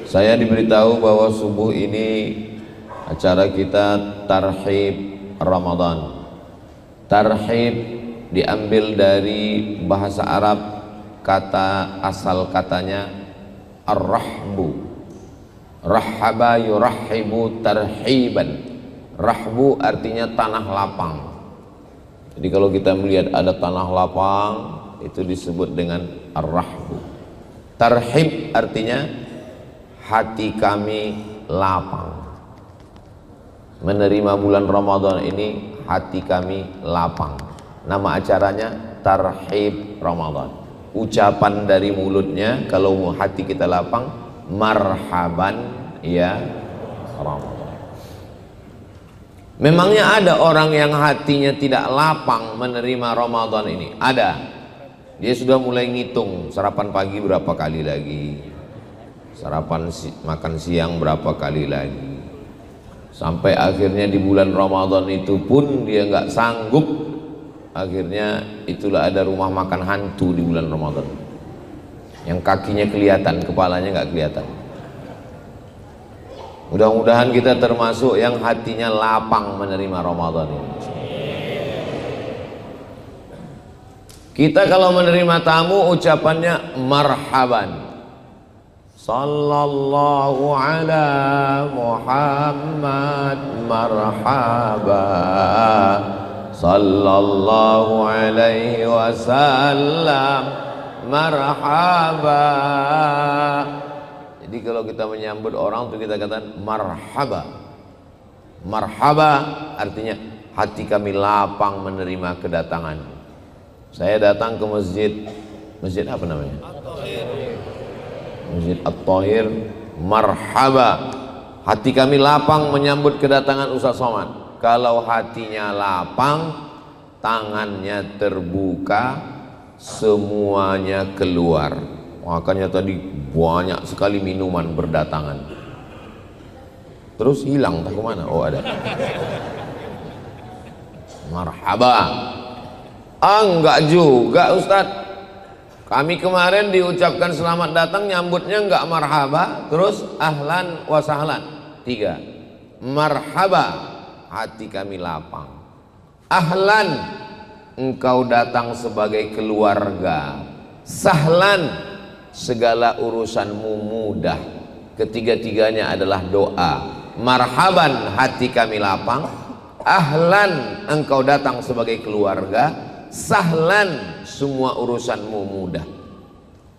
Saya diberitahu bahwa subuh ini acara kita tarhib Ramadan. Tarhib diambil dari bahasa Arab, kata asal katanya ar-rahbu. Rahaba yurahhibu tarhiban. Rahbu artinya tanah lapang. Jadi kalau kita melihat ada tanah lapang, itu disebut dengan ar-rahbu. Tarhib artinya hati kami lapang. Menerima bulan Ramadan ini hati kami lapang. Nama acaranya tarhib Ramadan. Ucapan dari mulutnya kalau hati kita lapang, marhaban ya Ramadan. Memangnya ada orang yang hatinya tidak lapang menerima Ramadan ini? Ada. Dia sudah mulai ngitung sarapan pagi berapa kali lagi, sarapan makan siang berapa kali lagi, sampai akhirnya di bulan Ramadan itu pun dia nggak sanggup. Akhirnya itulah ada rumah makan hantu di bulan Ramadan, yang kakinya kelihatan, kepalanya nggak kelihatan. Mudah-mudahan kita termasuk yang hatinya lapang menerima Ramadan ini. Kita kalau menerima tamu ucapannya marhaban. Sallallahu ala Muhammad marhaba. Sallallahu alaihi wasallam marhaba. Jadi kalau kita menyambut orang itu kita katakan marhaba. Marhaba artinya hati kami lapang menerima kedatangan. Saya datang ke masjid apa namanya? Masjid At-Tahir. Marhaba, hati kami lapang menyambut kedatangan Ustaz Somad. Kalau hatinya lapang, tangannya terbuka, semuanya keluar. Makanya tadi banyak sekali minuman berdatangan. Terus hilang, tak kemana? Oh ada. Marhaba. Enggak juga Ustaz. Kami kemarin diucapkan selamat datang, nyambutnya enggak marhaba, terus ahlan wa sahlan. 3. Marhaba, hati kami lapang. Ahlan, engkau datang sebagai keluarga. Sahlan, segala urusanmu mudah. Ketiga-tiganya adalah doa. Marhaban, hati kami lapang. Ahlan, engkau datang sebagai keluarga. Sahlan, semua urusanmu mudah.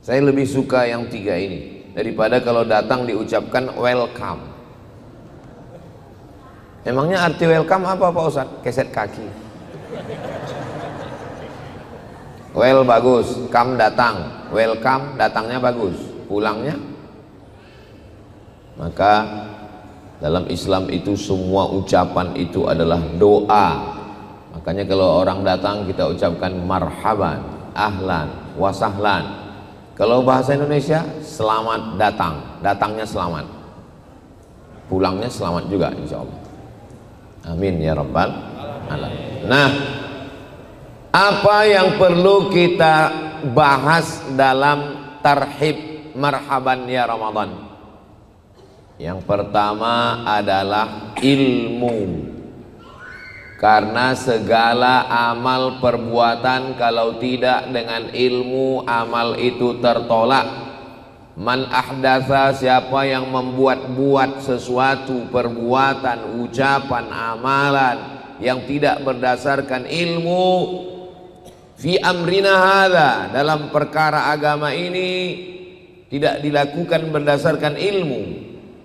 Saya lebih suka yang 3 ini daripada kalau datang diucapkan welcome. Emangnya arti welcome apa Pak Ustaz? Keset kaki. Well bagus, come datang. Welcome datangnya bagus, pulangnya. Maka dalam Islam itu semua ucapan itu adalah doa. Makanya kalau orang datang kita ucapkan marhaban, ahlan, wasahlan. Kalau bahasa Indonesia selamat datang, datangnya selamat, pulangnya selamat juga insya Allah. Amin ya rabbal alamin. Nah, apa yang perlu kita bahas dalam tarhib marhaban ya Ramadan? Yang pertama adalah ilmu. Karena segala amal perbuatan kalau tidak dengan ilmu, amal itu tertolak. Man ahdatsa, siapa yang membuat-buat sesuatu perbuatan, ucapan, amalan yang tidak berdasarkan ilmu, fi amrina hadza, dalam perkara agama ini tidak dilakukan berdasarkan ilmu,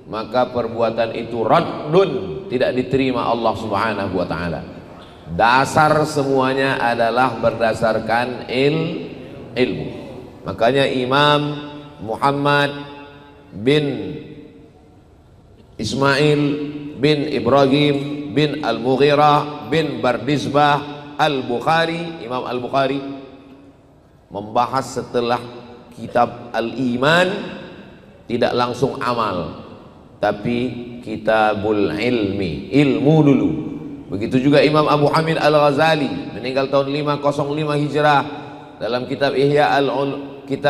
maka perbuatan itu raddun, tidak diterima Allah Subhanahu wa taala. Dasar semuanya adalah berdasarkan ilmu. Makanya Imam Muhammad bin Ismail bin Ibrahim bin Al-Mughirah bin Bardizbah Al-Bukhari, Imam Al-Bukhari membahas setelah kitab Al-Iman tidak langsung amal, tapi kitabul ilmi, ilmu dulu. Begitu juga Imam Abu Hamid Al-Ghazali meninggal tahun 505 Hijrah, dalam kitab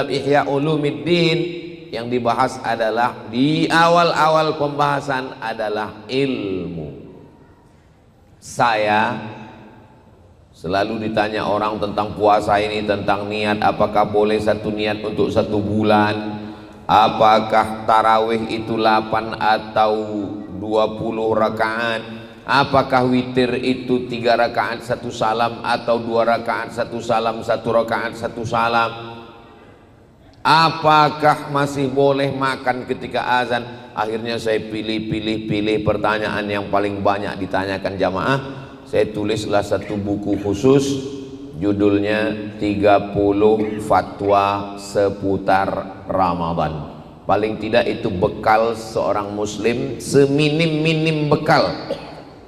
Ihya Ulumuddin yang dibahas adalah di awal-awal pembahasan adalah ilmu. Saya selalu ditanya orang tentang puasa ini, tentang niat, apakah boleh satu niat untuk 1 bulan, apakah tarawih itu 8 atau 20 rakaat, apakah witir itu 3 rakaat 1 salam atau 2 rakaat 1 salam, 1 rakaat 1 salam, apakah masih boleh makan ketika azan. Akhirnya saya pilih pertanyaan yang paling banyak ditanyakan jamaah. Saya tulislah satu buku khusus, judulnya 30 fatwa seputar Ramadan. Paling tidak itu bekal seorang muslim, seminim-minim bekal.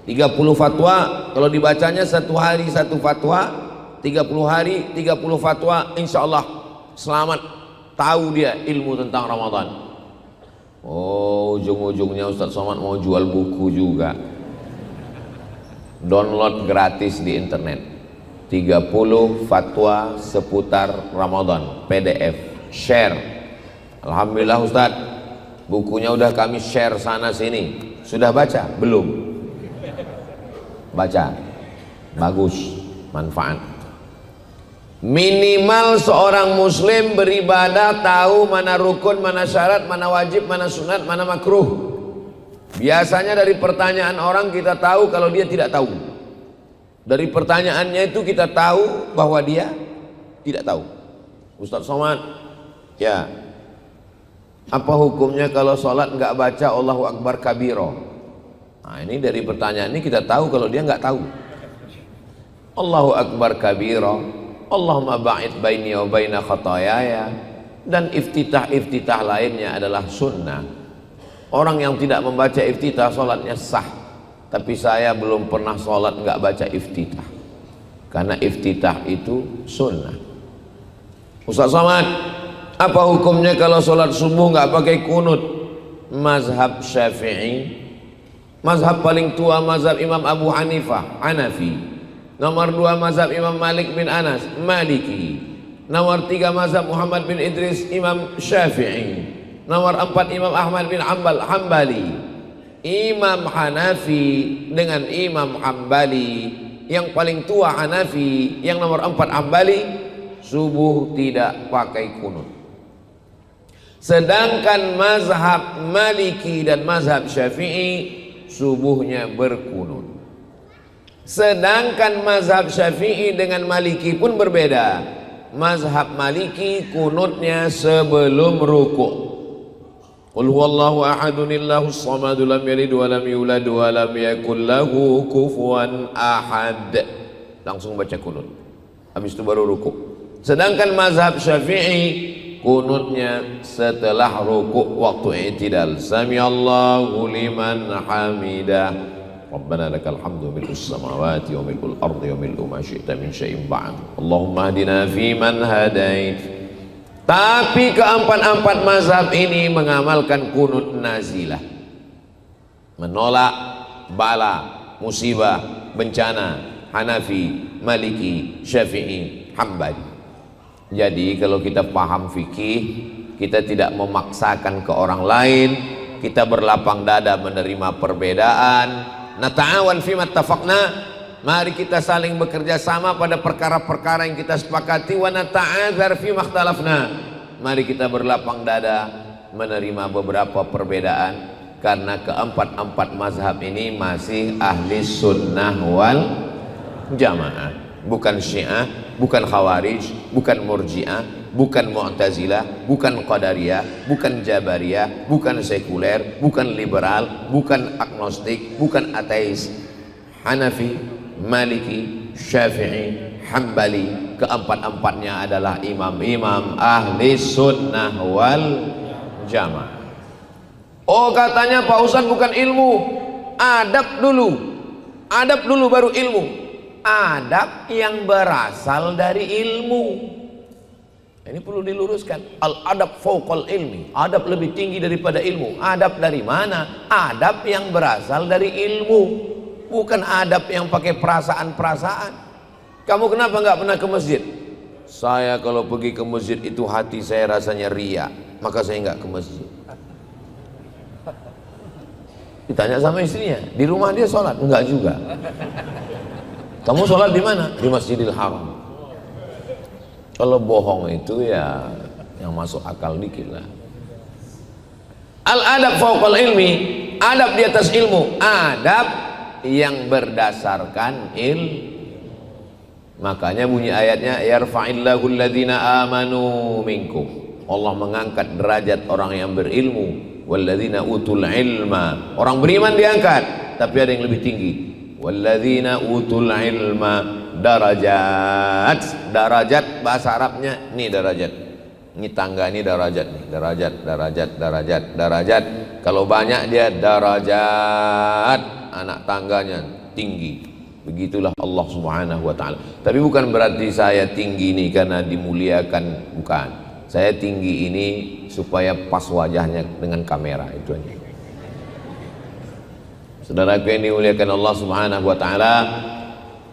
30 fatwa, kalau dibacanya 1 hari 1 fatwa, 30 hari 30 fatwa, insya Allah selamat, tahu dia ilmu tentang Ramadan. Oh, ujung-ujungnya Ustadz Somad mau jual buku juga. Download gratis di internet, 30 fatwa seputar Ramadan, PDF, share. Alhamdulillah Ustadz, bukunya udah kami share sana sini. Sudah baca? Belum? Baca, bagus, manfaat. Minimal seorang muslim beribadah tahu mana rukun, mana syarat, mana wajib, mana sunat, mana makruh. Biasanya dari pertanyaan orang kita tahu kalau dia tidak tahu. Dari pertanyaannya itu kita tahu bahwa dia tidak tahu. Ustadz Somad, ya, apa hukumnya kalau sholat nggak baca Allahu Akbar kabiro? Nah, ini dari pertanyaan ini kita tahu kalau dia nggak tahu. Allahu Akbar kabiro, Allahumma ba'id baini wa baina khatayaya, dan iftitah lainnya adalah sunnah. Orang yang tidak membaca iftitah sholatnya sah, tapi saya belum pernah sholat nggak baca iftitah, karena iftitah itu sunnah. Ustaz Somad, apa hukumnya kalau sholat subuh nggak pakai kunut? Mazhab Syafi'i, mazhab paling tua mazhab Imam Abu Hanifah, Hanafi. Nomor 2 mazhab Imam Malik bin Anas, Maliki. Nomor 3 mazhab Muhammad bin Idris, Imam Syafi'i. Nomor 4 Imam Ahmad bin Hanbal, Hambali. Imam Hanafi dengan Imam Hambali, yang paling tua Hanafi, yang nomor 4 Hambali, subuh tidak pakai kunut. Sedangkan mazhab Maliki dan mazhab Syafi'i subuhnya berkunut. Sedangkan mazhab Syafi'i dengan Maliki pun berbeda. Mazhab Maliki kunutnya sebelum rukuk. Qul huwallahu ahadunillahus samad lam yalid wa lam yulad wa lam yakul lahu kufuwan ahad. Langsung baca kunut. Habis itu baru rukuk. Sedangkan mazhab Syafi'i kunutnya setelah rukuk waktu i'tidal. Samiallahu liman hamidah. Rabbana lakal hamdu mil'us samawati wa mil'ul ardi wa mil'u ma syi'ta min syai'in ba'd. Allahumma hadina fi man hadait. Tapi keempat-empat mazhab ini mengamalkan kunut nazilah, menolak bala, musibah, bencana. Hanafi, Maliki, Syafi'i, Hambali. Jadi kalau kita paham fikih, kita tidak memaksakan ke orang lain, kita berlapang dada menerima perbedaan. Nata'awan fima tafaqna, mari kita saling bekerja sama pada perkara-perkara yang kita sepakati. Wa nata'adzar fi makhtalafna, mari kita berlapang dada menerima beberapa perbedaan, karena keempat-empat mazhab ini masih ahli sunnah wal jamaah, bukan syiah, bukan khawarij, bukan murjiah, bukan mu'tazilah, bukan qadariyah, bukan jabariyah, bukan sekuler, bukan liberal, bukan agnostik, bukan ateis. Hanafi, Maliki, Syafi'i, Hambali, keempat-empatnya adalah imam-imam ahli sunnah wal jamaah. Oh, katanya Pak Ustadz bukan ilmu, adab dulu baru ilmu. Adab yang berasal dari ilmu. Ini perlu diluruskan. Al-adab fauqal ilmi, adab lebih tinggi daripada ilmu. Adab dari mana? Adab yang berasal dari ilmu, bukan adab yang pakai perasaan-perasaan. Kamu kenapa nggak pernah ke masjid? Saya kalau pergi ke masjid itu hati saya rasanya ria. maka saya nggak ke masjid. Ditanya sama istrinya, di rumah dia sholat? Enggak juga. Kamu sholat di mana? Di Masjidil Haram. Kalau bohong itu ya yang masuk akal dikit lah. Al-adab fauqal ilmi, adab di atas ilmu, adab yang berdasarkan Makanya bunyi ayatnya, yarfa'illahu alladhina amanu minkum. Allah mengangkat derajat orang yang berilmu. Walladzina utul ilma, orang beriman diangkat, tapi ada yang lebih tinggi. Walladzina utul ilma darajat. Darajat bahasa Arabnya ini darajat. Ini tangga, ini darajat nih. Darajat. Kalau banyak dia darajat, anak tangganya tinggi. Begitulah Allah Subhanahu wa taala. Tapi bukan berarti saya tinggi ini karena dimuliakan, bukan. Saya tinggi ini supaya pas wajahnya dengan kamera, itu aja. Saudaraku yang dimuliakan Allah Subhanahu wa taala,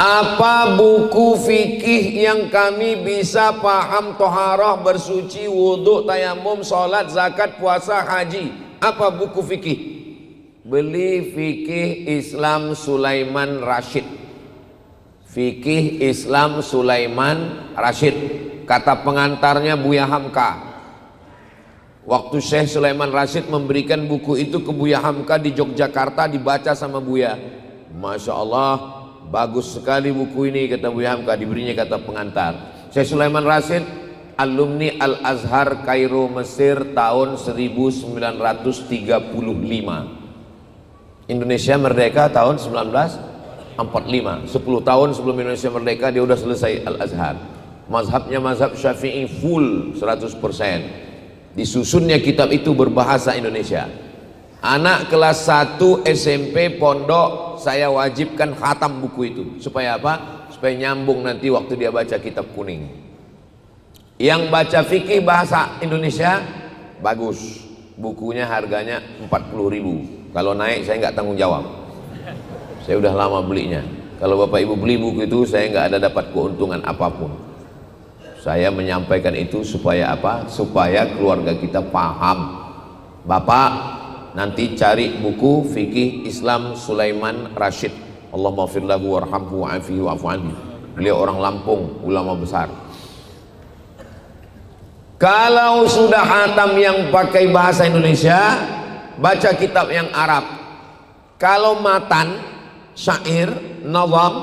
apa buku fikih yang kami bisa paham toharah, bersuci, wudhu, tayamum, sholat, zakat, puasa, haji? Apa buku fikih? Beli Fikih Islam Sulaiman Rashid. Fikih Islam Sulaiman Rashid. Kata pengantarnya Buya Hamka. Waktu Syekh Sulaiman Rashid memberikan buku itu ke Buya Hamka di Yogyakarta, dibaca sama Buya. Masya Allah, bagus sekali buku ini, kata Buya Hamka. Diberinya kata pengantar. Syekh Sulaiman Rashid, alumni Al-Azhar Kairo Mesir tahun 1935. Indonesia merdeka tahun 1945. 10 tahun sebelum Indonesia merdeka dia sudah selesai Al-Azhar. Mazhabnya mazhab Syafi'i full 100%. Disusunnya kitab itu berbahasa Indonesia. Anak kelas 1 SMP pondok saya wajibkan khatam buku itu. Supaya apa? Supaya nyambung nanti waktu dia baca kitab kuning. Yang baca fikih bahasa Indonesia bagus. Bukunya harganya 40.000. Kalau naik saya nggak tanggung jawab. Saya udah lama belinya. Kalau Bapak Ibu beli buku itu saya nggak ada dapat keuntungan apapun. Saya menyampaikan itu supaya apa? Supaya keluarga kita paham. Bapak nanti cari buku Fikih Islam Sulaiman Rashid. Allahumma maghfir lahu warhamhu wa'afihi wa'fu anhu. Beliau orang Lampung, ulama besar. Kalau sudah khatam yang pakai bahasa Indonesia, baca kitab yang Arab. Kalau matan, syair, nazam,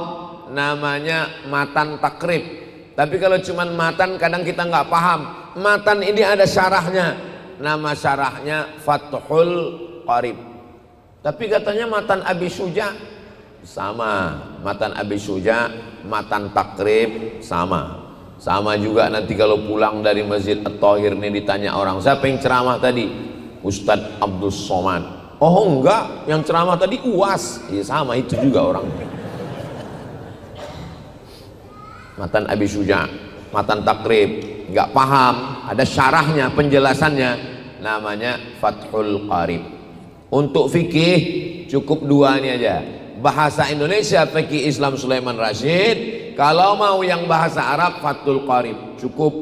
namanya matan takrib. Tapi kalau cuman matan kadang kita nggak paham. Matan ini ada syarahnya. Nama syarahnya Fathul Qarib. Tapi katanya matan Abi Syuja sama. Matan Abi Syuja, matan takrib sama. Sama juga nanti kalau pulang dari Masjid At-Thahir ini ditanya orang, siapa yang ceramah tadi? Ustadz Abdul Somad. Oh enggak, yang ceramah tadi UAS. Ya sama, itu juga orangnya. Matan Abi Syuja, matan takrib, nggak paham, ada syarahnya, penjelasannya, namanya Fathul Qarib. Untuk fikih cukup dua ini aja, bahasa Indonesia Fikih Islam Sulaiman Rashid. Kalau mau yang bahasa Arab Fathul Qarib cukup.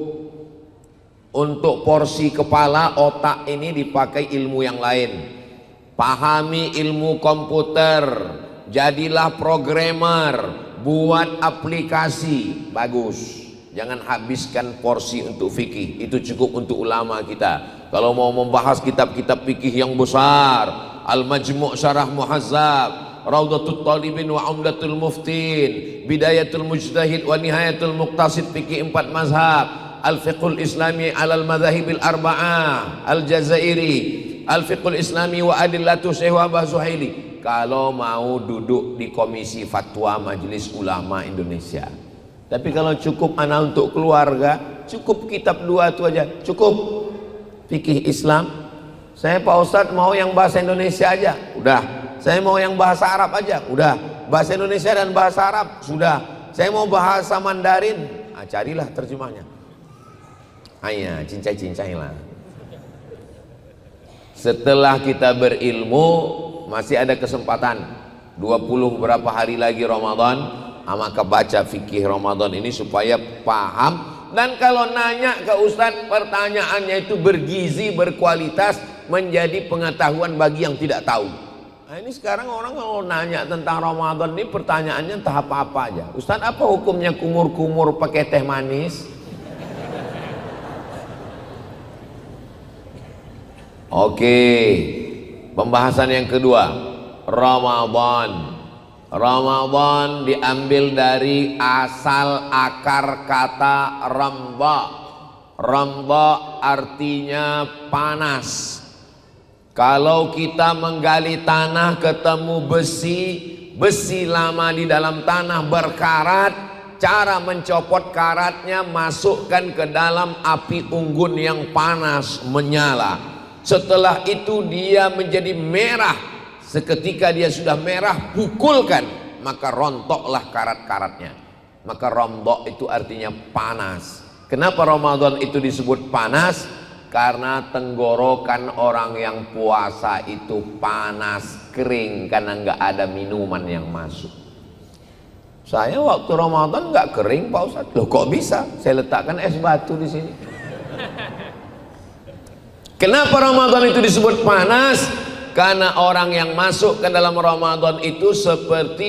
Untuk porsi kepala otak ini dipakai ilmu yang lain. Pahami ilmu komputer, jadilah programmer, buat aplikasi, bagus. Jangan habiskan porsi untuk fikih, itu cukup untuk ulama kita. Kalau mau membahas kitab-kitab fikih yang besar, Al-Majmu' Syarah Muhazzab, Raudatul Talibin wa Umdatul Muftin, Bidayatul Mujtahid wa Nihayatul Muqtasid, fikih 4 mazhab, Al-Fiqhul Islami alal Madhahibil Arba'ah, Al-Jazairi, Al-Fiqhul Islami wa Adillatu Syekh Wahbah Zuhaili. Kalau mau duduk di Komisi Fatwa Majelis Ulama Indonesia. Tapi kalau cukup anak untuk keluarga, cukup kitab 2 itu aja, cukup. Fikih Islam, saya Pak Ustadz mau yang bahasa Indonesia aja, udah. Saya mau yang bahasa Arab aja, udah. Bahasa Indonesia dan bahasa Arab, sudah. Saya mau bahasa Mandarin, carilah terjemahnya. Hanya cincai-cincai lah. Setelah kita berilmu, masih ada kesempatan 20 berapa hari lagi Ramadan, maka baca fikih Ramadan ini supaya paham Dan kalau nanya ke Ustadz, pertanyaannya itu bergizi, berkualitas, menjadi pengetahuan bagi yang tidak tahu. Nah, ini sekarang orang kalau nanya tentang Ramadan ini pertanyaannya entah apa-apa aja. Ustadz, apa hukumnya kumur-kumur pakai teh manis? Oke, pembahasan yang kedua, Ramadan. Ramadan diambil dari asal akar kata ramba. Ramba artinya panas. Kalau kita menggali tanah ketemu besi, besi lama di dalam tanah berkarat, cara mencopot karatnya masukkan ke dalam api unggun yang panas menyala. Setelah itu dia menjadi merah. Seketika dia sudah merah, pukulkan, maka rontoklah karat-karatnya. Maka rombok itu artinya panas. Kenapa Ramadan itu disebut panas? Karena tenggorokan orang yang puasa itu panas, kering, karena nggak ada minuman yang masuk. Saya waktu Ramadan nggak kering, Pak Ustadz. Loh, kok bisa? Saya letakkan es batu di sini. Kenapa Ramadan itu disebut panas? Karena orang yang masuk ke dalam Ramadan itu seperti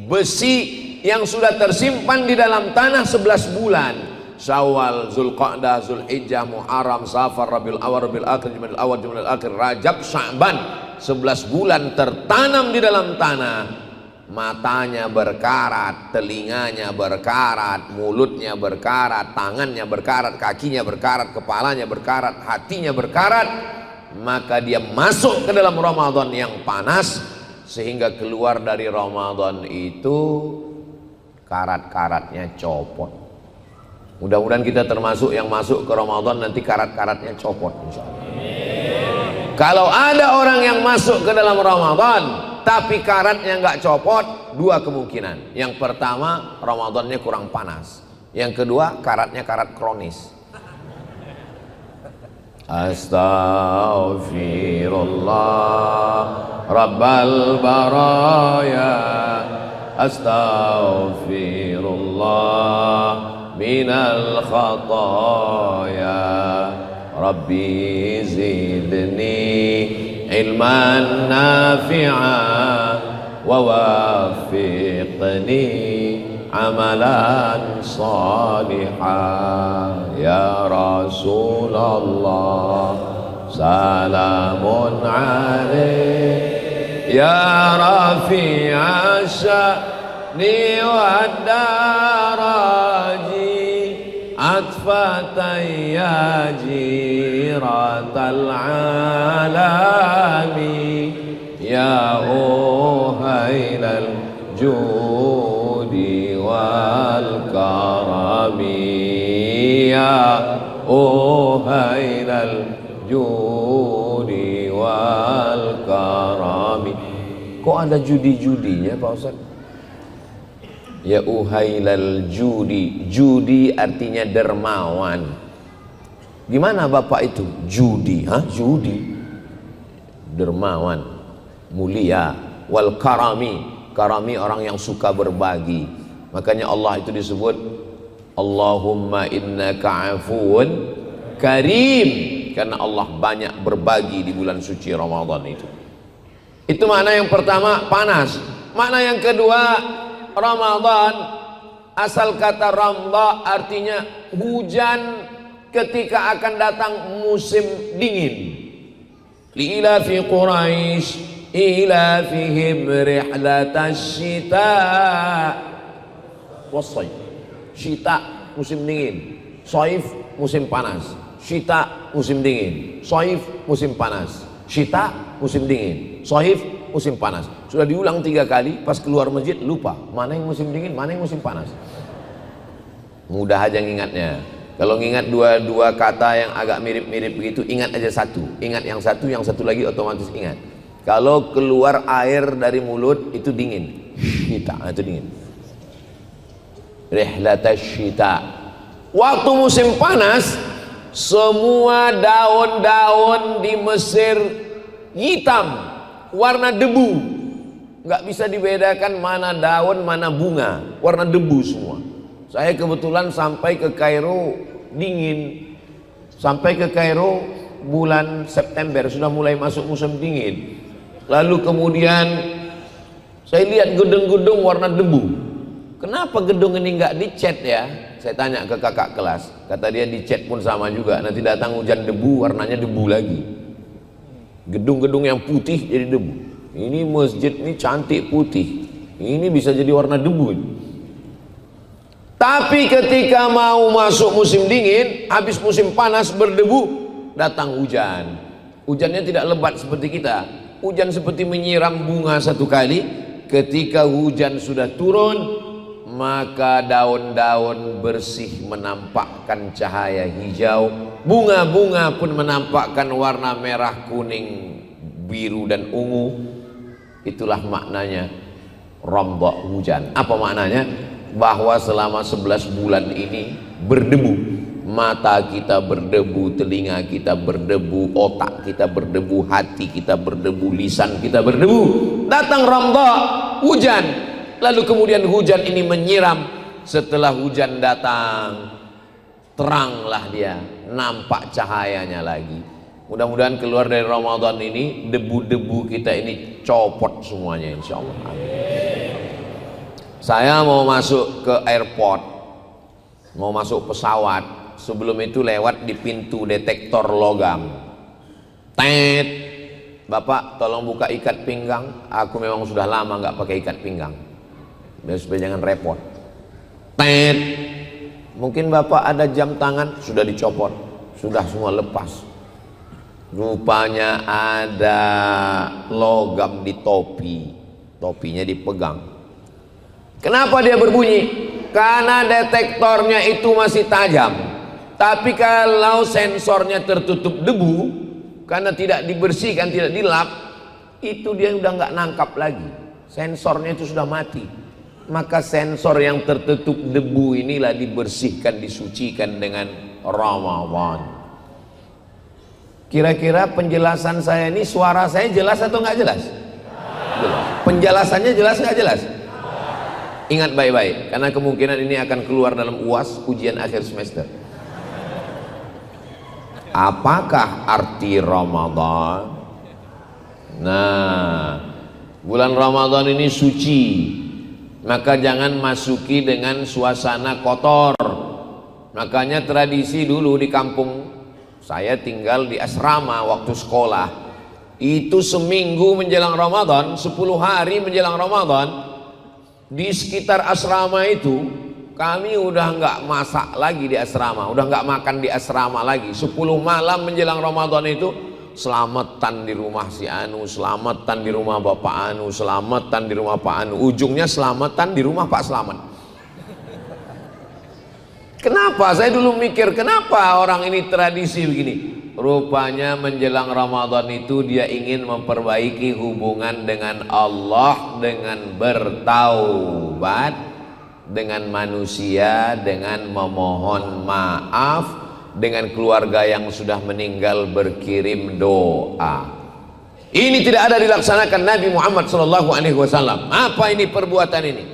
besi yang sudah tersimpan di dalam tanah 11 bulan. Syawal, Zulqa'dah, Zulhijjah, Muharram, Safar, Rabiul Awal, Rabiul Akhir, Jumadil Awal, Jumadil Akhir, Rajab, Sya'ban. 11 bulan tertanam di dalam tanah. Matanya berkarat, telinganya berkarat, mulutnya berkarat, tangannya berkarat, kakinya berkarat, kepalanya berkarat, hatinya berkarat. Maka dia masuk ke dalam Ramadan yang panas, sehingga keluar dari Ramadan itu karat-karatnya copot. Mudah-mudahan kita termasuk yang masuk ke Ramadan nanti karat-karatnya copot, insyaallah. Kalau ada orang yang masuk ke dalam Ramadan tapi karatnya nggak copot, dua kemungkinan. Yang pertama, Ramadannya kurang panas. Yang kedua, karatnya karat kronis. Astaghfirullah Rabbal baraya, astaghfirullah minal khataya, Rabbi zidni ilman nafi'a wa wafiqni amalan salihah. Ya Rasulullah salamun alaik, ya rafi'a sya'ni wa daraji, atfatan ya jiratal alami, ya uhailal judi wal karami, ya uhailal judi wal karami. Kok ada judi-judinya Pak Ustaz? Ya uhailal judi. Judi artinya dermawan. Gimana Bapak itu? Judi, judi. Dermawan, mulia. Wal karami. Karami orang yang suka berbagi. Makanya Allah itu disebut Allahumma innaka afuun karim, karena Allah banyak berbagi di bulan suci Ramadan itu. Itu makna yang pertama, panas. Makna yang kedua, Ramadan, asal kata ramba artinya hujan ketika akan datang musim dingin. Liila fi Quraisy ila fihim rihlatasy syita was-shayf. Syita musim dingin, shaif musim panas. Syita musim dingin, shaif musim panas. Syita musim dingin, shaif musim panas. Sudah diulang 3 kali, pas keluar masjid lupa mana yang musim dingin, mana yang musim panas. Mudah aja ngingatnya. Kalau ngingat dua kata yang agak mirip-mirip begitu, ingat aja satu. Ingat yang satu lagi otomatis ingat. Kalau keluar air dari mulut itu dingin. Syita, itu dingin. Rihlatasy syita. Waktu musim panas, semua daun-daun di Mesir hitam, warna debu. Nggak bisa dibedakan mana daun mana bunga, warna debu semua. Saya kebetulan sampai ke Kairo dingin. Sampai ke Kairo bulan September, sudah mulai masuk musim dingin. Lalu kemudian saya lihat gedung-gedung warna debu. Kenapa gedung ini nggak dicat ya? Saya tanya ke kakak kelas, kata dia dicat pun sama juga. Nanti datang hujan debu, warnanya debu lagi. Gedung-gedung yang putih jadi debu. Ini masjid ini cantik putih, ini bisa jadi warna debu. Tapi ketika mau masuk musim dingin, habis musim panas berdebu, datang hujan. Hujannya tidak lebat seperti kita. Hujan seperti menyiram bunga satu kali. Ketika hujan sudah turun, maka daun-daun bersih menampakkan cahaya hijau. Bunga-bunga pun menampakkan warna merah, kuning, biru dan ungu. Itulah maknanya Ramadhan, hujan. Apa maknanya? Bahwa selama 11 bulan ini berdebu, mata kita berdebu, telinga kita berdebu, otak kita berdebu, hati kita berdebu, lisan kita berdebu. Datang Ramadhan, hujan, lalu kemudian hujan ini menyiram. Setelah hujan datang, teranglah dia, nampak cahayanya lagi. Mudah-mudahan keluar dari Ramadhan ini debu-debu kita ini copot semuanya, insya Allah. Amin. Saya mau masuk ke airport, mau masuk pesawat, sebelum itu lewat di pintu detektor logam. Tet, Bapak tolong buka ikat pinggang. Aku memang sudah lama nggak pakai ikat pinggang, supaya jangan repot. Tet, mungkin Bapak ada jam tangan, sudah dicopot, sudah semua lepas. Rupanya ada logam di topi, topinya dipegang. Kenapa dia berbunyi? Karena detektornya itu masih tajam. Tapi kalau sensornya tertutup debu, karena tidak dibersihkan, tidak dilap, itu dia udah nggak nangkap lagi. Sensornya itu sudah mati. Maka sensor yang tertutup debu inilah dibersihkan, disucikan dengan Ramadhan. Kira-kira penjelasan saya ini, suara saya jelas atau nggak jelas? Jelas. Penjelasannya jelas nggak jelas? Ingat baik-baik, karena kemungkinan ini akan keluar dalam UAS, ujian akhir semester. Apakah arti Ramadhan? Nah, bulan Ramadhan ini suci, maka jangan masuki dengan suasana kotor. Makanya tradisi dulu di kampung saya tinggal di asrama waktu sekolah, itu seminggu menjelang Ramadhan, 10 hari menjelang Ramadhan, di sekitar asrama itu kami udah nggak masak lagi di asrama, udah nggak makan di asrama lagi. 10 malam menjelang Ramadhan itu selamatan di rumah si Anu, selamatan di rumah Bapak Anu, selamatan di rumah Pak Anu, ujungnya selamatan di rumah Pak Slamet. Kenapa? Saya dulu mikir, kenapa orang ini tradisi begini? Rupanya menjelang Ramadhan itu dia ingin memperbaiki hubungan dengan Allah dengan bertaubat, dengan manusia, dengan memohon maaf, dengan keluarga yang sudah meninggal berkirim doa. Ini tidak ada dilaksanakan Nabi Muhammad SAW. Apa ini perbuatan ini?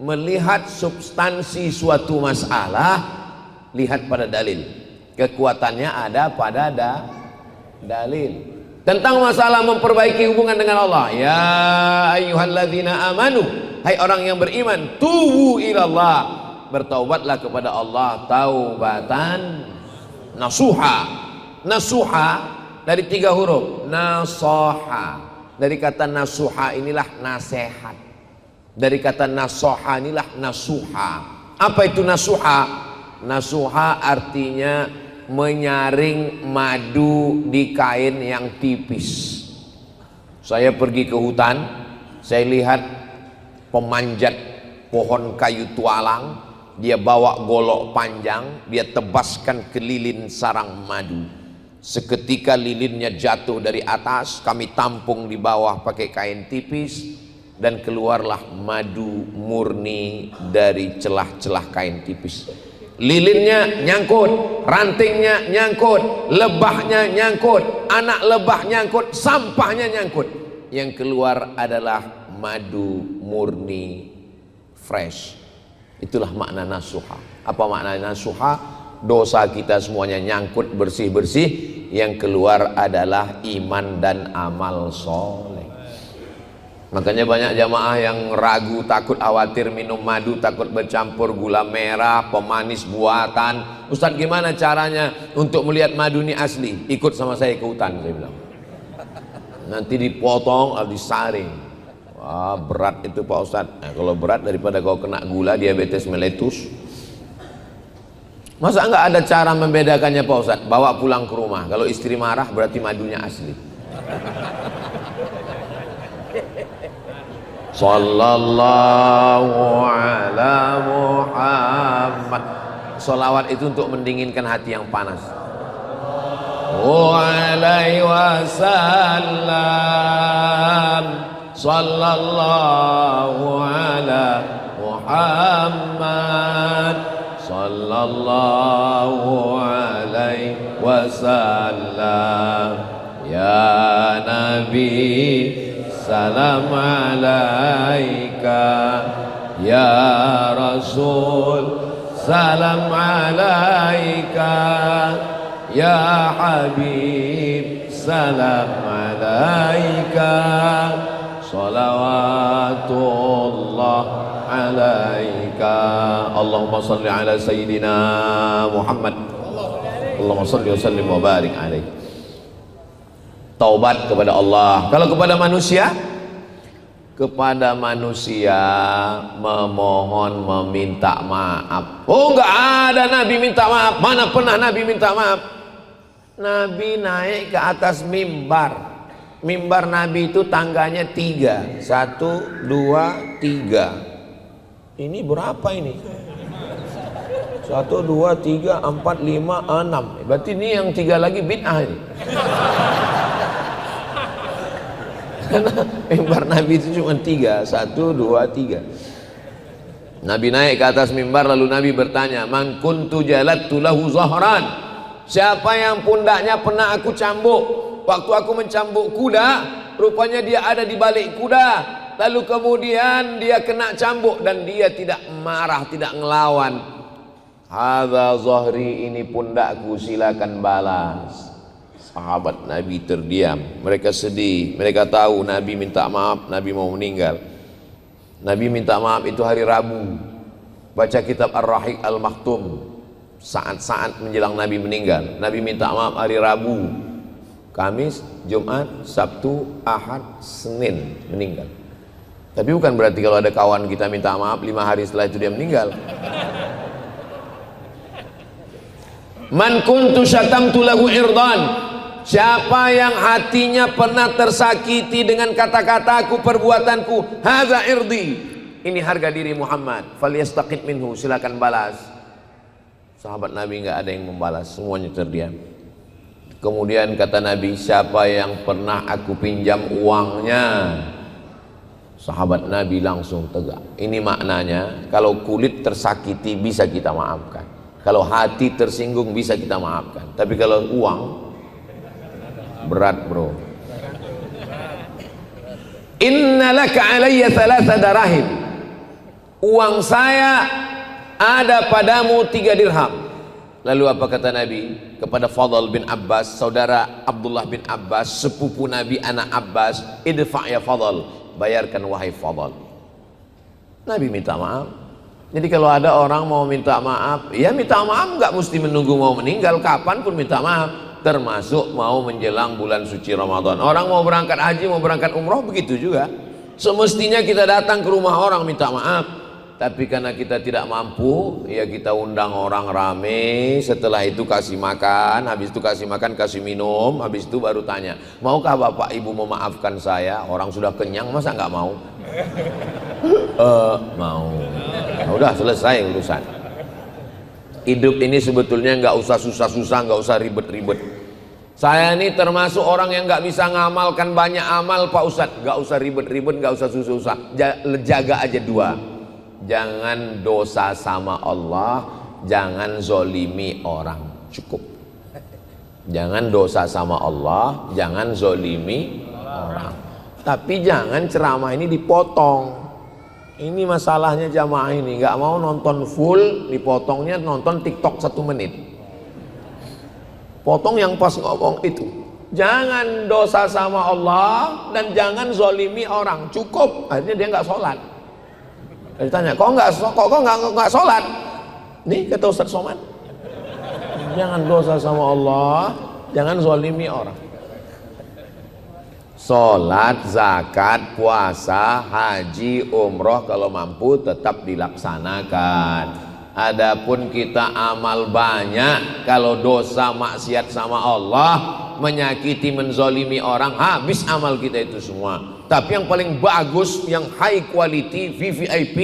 Melihat substansi suatu masalah, lihat pada dalil. Kekuatannya ada pada dalil. Tentang masalah memperbaiki hubungan dengan Allah. Ya ayyuhalladzina amanu, hai orang yang beriman, tubu ilallah, bertaubatlah kepada Allah taubatan nasuha. Nasuha dari 3 huruf, nasoha. Dari kata nasuha inilah nasihat. Dari kata nasoha inilah nasuha. Apa itu nasuha? Nasuha artinya menyaring madu di kain yang tipis. Saya pergi ke hutan, saya lihat pemanjat pohon kayu tualang, dia bawa golok panjang, dia tebaskan ke lilin sarang madu. Seketika lilinnya jatuh dari atas, kami tampung di bawah pakai kain tipis, dan keluarlah madu murni dari celah-celah kain tipis. Lilinnya nyangkut, rantingnya nyangkut, lebahnya nyangkut, anak lebah nyangkut, sampahnya nyangkut. Yang keluar adalah madu murni fresh. Itulah makna nasuha. Apa makna nasuha? Dosa kita semuanya nyangkut bersih-bersih, yang keluar adalah iman dan amal soleh. Makanya banyak jamaah yang ragu, takut, khawatir minum madu, takut bercampur gula merah, pemanis buatan. Ustadz, gimana caranya untuk melihat madu ini asli? Ikut sama saya ke hutan, saya bilang. Nanti dipotong, disaring. Wah, berat itu Pak Ustadz. Nah, kalau berat daripada kau kena gula, diabetes meletus. Masa enggak ada cara membedakannya Pak Ustadz? Bawa pulang ke rumah. Kalau istri marah berarti madunya asli. Sallallahu ala Muhammad. Salawat itu untuk mendinginkan hati yang panas. Alaihi wasallam. Sallallahu ala Muhammad. Sallallahu alaihi wasallam. Ya Nabi, salam alaika. Ya Rasul, salam alaika. Ya Habib, salam alaika. Salawatullah alaika. Allahumma salli ala Sayyidina Muhammad. Allahumma salli wa sallim wa barik alaih. Taubat kepada Allah. Kalau kepada manusia, memohon, meminta maaf. Oh, enggak ada Nabi minta maaf. Mana pernah Nabi minta maaf? Nabi naik ke atas mimbar. Mimbar Nabi itu tangganya 3. 1, 2, 3. Ini berapa ini? 1, 2, 3, 4, 5, 6. Berarti ini yang 3 lagi bid'ah ini. Karena mimbar Nabi itu cuma 3. 1, 2, 3. Nabi naik ke atas mimbar, lalu Nabi bertanya, man kuntu jalattu lahu zahran. Siapa yang pundaknya pernah aku cambuk? Waktu aku mencambuk kuda, rupanya dia ada di balik kuda. Lalu kemudian dia kena cambuk dan dia tidak marah, tidak ngelawan. Hadza zahri, ini pundakku, silakan balas. Sahabat Nabi terdiam, mereka sedih, mereka tahu Nabi minta maaf, Nabi mau meninggal. Nabi minta maaf itu hari Rabu. Baca kitab Ar-Rahiq Al-Maktum, saat-saat menjelang Nabi meninggal. Nabi minta maaf hari Rabu, Kamis, Jumat, Sabtu, Ahad, Senin meninggal. Tapi bukan berarti kalau ada kawan kita minta maaf 5 hari setelah itu dia meninggal. Man kuntu syatamtu lahu irdan. Siapa yang hatinya pernah tersakiti dengan kata-kataku, perbuatanku, hadza irdi, ini harga diri Muhammad, falyastaqid minhu, silakan balas. Sahabat Nabi enggak ada yang membalas, semuanya terdiam. Kemudian kata Nabi, siapa yang pernah aku pinjam uangnya? Sahabat Nabi langsung tegak. Ini maknanya, kalau kulit tersakiti bisa kita maafkan, kalau hati tersinggung bisa kita maafkan. Tapi kalau uang, berat bro. Inna laka alayya 3 darahim. Uang saya ada padamu 3 dirham. Lalu apa kata Nabi kepada Fadl bin Abbas, saudara Abdullah bin Abbas, sepupu Nabi anak Abbas, idfa' ya Fadl, bayarkan wahai Fadl. Nabi minta maaf. Jadi kalau ada orang mau minta maaf, ya minta maaf, nggak mesti menunggu mau meninggal, kapan pun minta maaf, termasuk mau menjelang bulan suci Ramadan. Orang mau berangkat haji, mau berangkat umroh, begitu juga. Semestinya kita datang ke rumah orang minta maaf. Tapi karena kita tidak mampu, ya kita undang orang rame, setelah itu kasih makan, habis itu kasih makan, kasih minum, habis itu baru tanya, maukah bapak ibu memaafkan saya? Orang sudah kenyang, masa nggak mau? Mau. Nah, udah selesai urusan. Hidup ini sebetulnya nggak usah susah-susah, nggak usah ribet-ribet. Saya ini termasuk orang yang nggak bisa ngamalkan banyak amal Pak Ustadz. Nggak usah ribet-ribet, nggak usah susah-susah. Jaga aja 2. Jangan dosa sama Allah, jangan zolimi orang, cukup. Jangan dosa sama Allah, jangan zolimi orang. Tapi jangan ceramah ini dipotong. Ini masalahnya jamaah ini, nggak mau nonton full, dipotongnya nonton TikTok 1 menit. Potong yang pas ngomong itu. Jangan dosa sama Allah dan jangan zolimi orang. Cukup. Akhirnya dia nggak sholat. Ditanya, kok nggak sholat? Nih kata Ustadz Somad, jangan dosa sama Allah, jangan zolimi orang. Sholat, zakat, puasa, haji, umroh kalau mampu tetap dilaksanakan. Adapun kita amal banyak, kalau dosa maksiat sama Allah, menyakiti, menzolimi orang, habis amal kita itu semua. Tapi yang paling bagus, yang high quality, VVIP,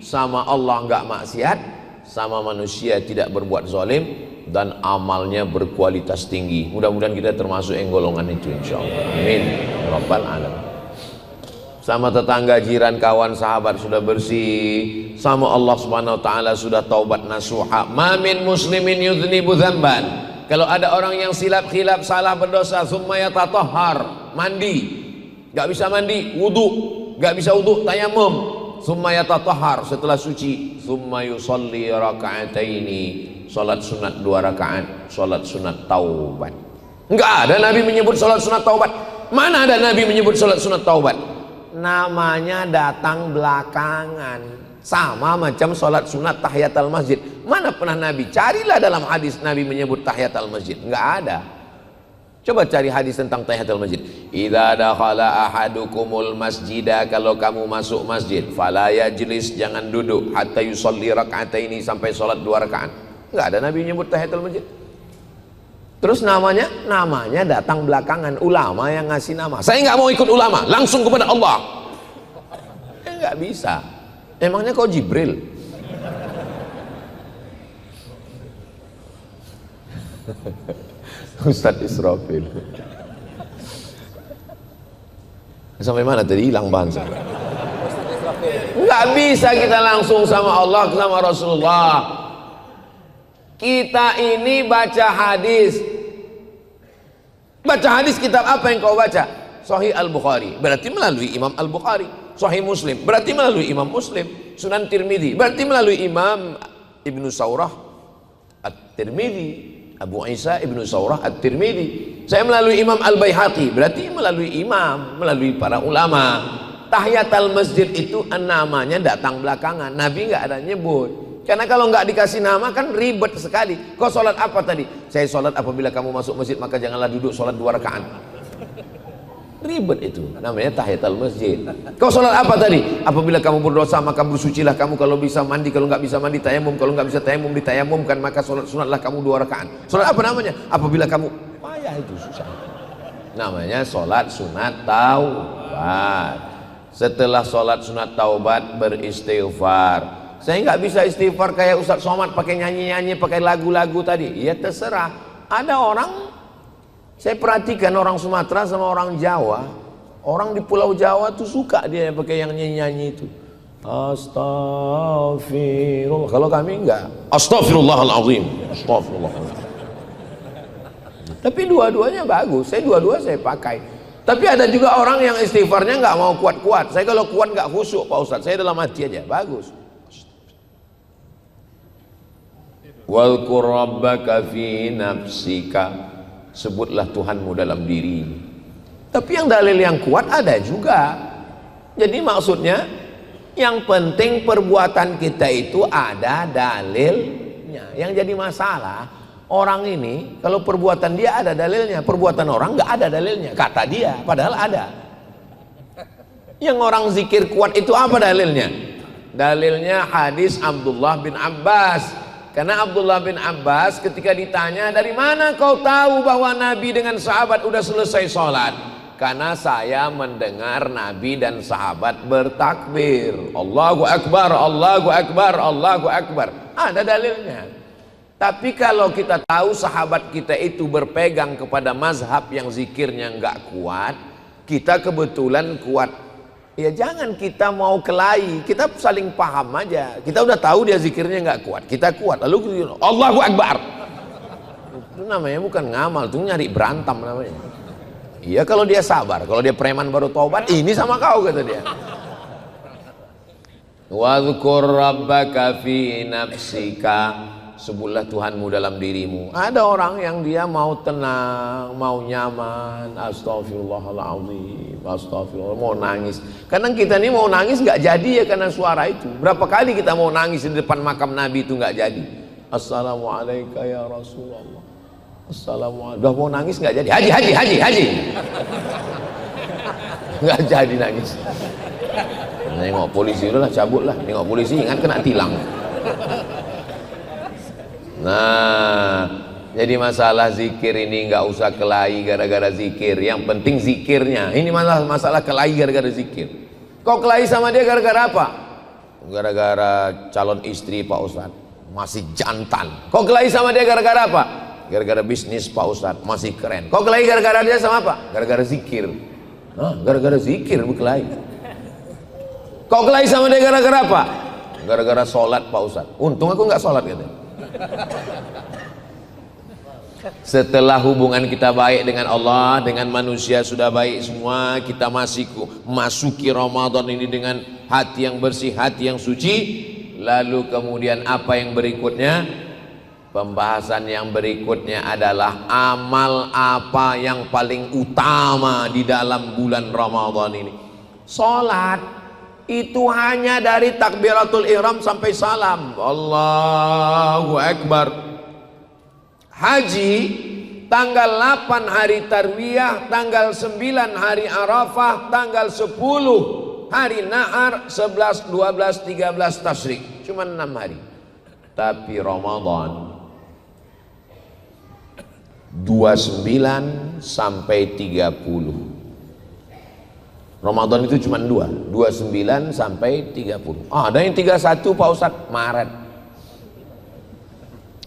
sama Allah nggak maksiat, sama manusia tidak berbuat zolim, dan amalnya berkualitas tinggi. Mudah-mudahan kita termasuk yang golongan itu, insyaallah. Amin. Rabbal alamin. Sama tetangga, jiran, kawan, sahabat sudah bersih, sama Allah Subhanahu wa taala sudah taubat nasuha. Ma min muslimin yudhnibu dzamban. Kalau ada orang yang silap khilaf, salah, berdosa, summa yatatahhar, mandi, nggak bisa mandi, wudu, nggak bisa wudu, tayamum, summa yatatahhar, setelah suci, summa yusalli raka'ataini, salat sunat 2 rakaat, salat sunat taubat. Enggak ada Nabi menyebut salat sunat taubat. Mana ada Nabi menyebut salat sunat taubat? Namanya datang belakangan, sama macam salat sunat tahiyatul masjid. Mana pernah Nabi? Carilah dalam hadis Nabi menyebut tahiyatul masjid. Enggak ada. Coba cari hadis tentang tahiyatul masjid. Idza dakhala ahadukumul masjida, kalau kamu masuk masjid, fala yajlis, jangan duduk, hatta yusalli raka'ataini, sampai salat 2 rakaat. Enggak ada Nabi menyebut tahiyatul masjid. Terus namanya datang belakangan, ulama yang ngasih nama. Saya nggak mau ikut ulama, langsung kepada Allah. Nggak bisa. Emangnya kau Jibril? Ustadz Israfil. Sampai mana tadi? Hilang bahasa. Nggak bisa kita langsung sama Allah, sama Rasulullah. Kita ini baca hadis. Baca hadis, kitab apa yang kau baca? Sahih Al-Bukhari, berarti melalui Imam Al-Bukhari. Sahih Muslim, berarti melalui Imam Muslim. Sunan Tirmidzi, berarti melalui Imam Ibnu Saurah At-Tirmidzi, Abu Isa Ibnu Saurah At-Tirmidzi. Saya melalui Imam Al-Baihaqi, berarti melalui imam, melalui para ulama. Tahiyatul masjid itu namanya datang belakangan. Nabi nggak ada nyebut. Karena kalau nggak dikasih nama kan ribet sekali. Kau sholat apa tadi? Saya sholat apabila kamu masuk masjid maka janganlah duduk, sholat 2 rakaat. Ribet itu, namanya tahiyatul masjid. Kau sholat apa tadi? Apabila kamu berdosa maka bersucilah kamu, kalau bisa mandi, kalau nggak bisa mandi tayamum, kalau nggak bisa tayamum ditayamumkan, maka sholat sunatlah kamu 2 rakaat. Sholat apa namanya? Apabila kamu, payah itu, susah. Namanya sholat sunat taubat. Setelah sholat sunat taubat beristighfar. Saya nggak bisa istighfar kayak Ustadz Somad pakai nyanyi-nyanyi, pakai lagu-lagu tadi. Ya terserah. Ada orang, saya perhatikan orang Sumatera sama orang Jawa. Orang di Pulau Jawa tuh suka dia pakai yang nyanyi-nyanyi itu. Astaghfirullah. Kalau kami enggak. Astaghfirullahaladzim. Astaghfirullahaladzim. Tapi dua-duanya bagus. Saya saya pakai. Tapi ada juga orang yang istighfarnya nggak mau kuat-kuat. Saya kalau kuat nggak khusyuk Pak Ustadz. Saya dalam hati aja. Bagus. Wadhkur rabbaka fi nafsika, sebutlah Tuhanmu dalam diri. Tapi yang dalil yang kuat ada juga. Jadi maksudnya yang penting perbuatan kita itu ada dalilnya. Yang jadi masalah orang ini kalau perbuatan dia ada dalilnya, perbuatan orang nggak ada dalilnya, kata dia padahal ada. Yang orang zikir kuat itu apa dalilnya? Dalilnya hadis Abdullah bin Abbas. Karena Abdullah bin Abbas ketika ditanya, dari mana kau tahu bahwa Nabi dengan sahabat udah selesai sholat? Karena saya mendengar Nabi dan sahabat bertakbir, Allahu Akbar, Allahu Akbar, Allahu Akbar. Ada dalilnya. Tapi kalau kita tahu sahabat kita itu berpegang kepada mazhab yang zikirnya nggak kuat, kita kebetulan kuat, ya jangan kita mau kelahi, kita saling paham aja. Kita udah tahu dia zikirnya nggak kuat, kita kuat, lalu Allahu Akbar. Itu namanya bukan ngamal, itu nyari berantem namanya. Iya kalau dia sabar, kalau dia preman baru taubat, ini sama kau kata dia. Wadhkur rabbaka fi nafsika, sebutlah Tuhanmu dalam dirimu. Ada orang yang dia mau tenang, mau nyaman, astagfirullahaladzim, astagfirullah, mau nangis. Kadang kita ini mau nangis nggak jadi ya karena suara itu. Berapa kali kita mau nangis di depan makam Nabi itu nggak jadi. Assalamualaikum ya Rasulullah. Assalamualaikum. Udah mau nangis nggak jadi. Haji. Nggak jadi nangis. Nengok polisi udahlah, cabut lah. Nengok polisi ingat kena tilang. Nah, jadi masalah zikir ini nggak usah kelahi gara-gara zikir. Yang penting zikirnya. Ini masalah kelahi gara-gara zikir. Kau kelahi sama dia gara-gara apa? Gara-gara calon istri Pak Ustadz masih jantan. Kau kelahi sama dia gara-gara apa? Gara-gara bisnis Pak Ustadz masih keren. Kau kelahi gara-gara dia sama apa? Gara-gara zikir. Gara-gara zikir berkelahi. Kau kelahi sama dia gara-gara apa? Gara-gara sholat Pak Ustadz. Untung aku nggak sholat katanya. Setelah hubungan kita baik dengan Allah, dengan manusia sudah baik semua, kita masih masuki Ramadan ini dengan hati yang bersih, hati yang suci. Lalu kemudian apa yang berikutnya? Pembahasan yang berikutnya adalah amal apa yang paling utama di dalam bulan Ramadan ini. Sholat itu hanya dari takbiratul ihram sampai salam, Allahu Akbar. Haji tanggal 8 hari tarwiyah, tanggal 9 hari Arafah, tanggal 10 hari Nahar, 11, 12, 13 Tasyrik. Cuma 6 hari. Tapi Ramadan 29 sampai 30. Ramadan itu cuma 29 sampai 30. Ada yang 31 Pak Ustadz Maret.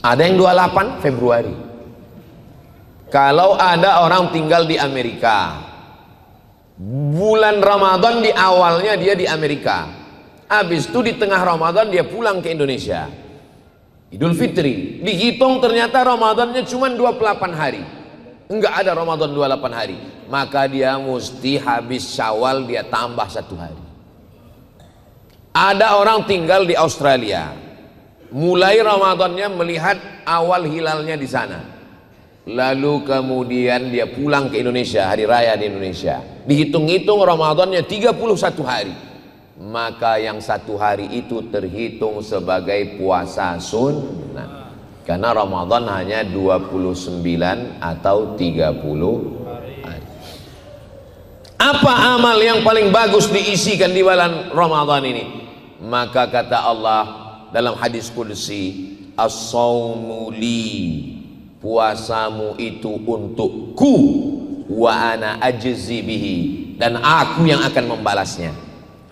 Ada yang 28 Februari. Kalau ada orang tinggal di Amerika, bulan Ramadan di awalnya dia di Amerika, habis itu di tengah Ramadan dia pulang ke Indonesia, Idul Fitri, dihitung ternyata Ramadannya cuma 28 hari. Enggak ada Ramadan 28 hari, maka dia mesti habis Syawal dia tambah 1 hari. Ada orang tinggal di Australia, mulai Ramadannya melihat awal hilalnya di sana, lalu kemudian dia pulang ke Indonesia, hari raya di Indonesia, dihitung-hitung Ramadannya 31 hari, maka yang 1 hari itu terhitung sebagai puasa sunnah. Karena Ramadan hanya 29 atau 30 hari. Apa amal yang paling bagus diisikan di bulan Ramadan ini? Maka kata Allah dalam hadis qudsi, as-saumu li, puasamu itu untukku, wa ana ajzi bihi, dan aku yang akan membalasnya.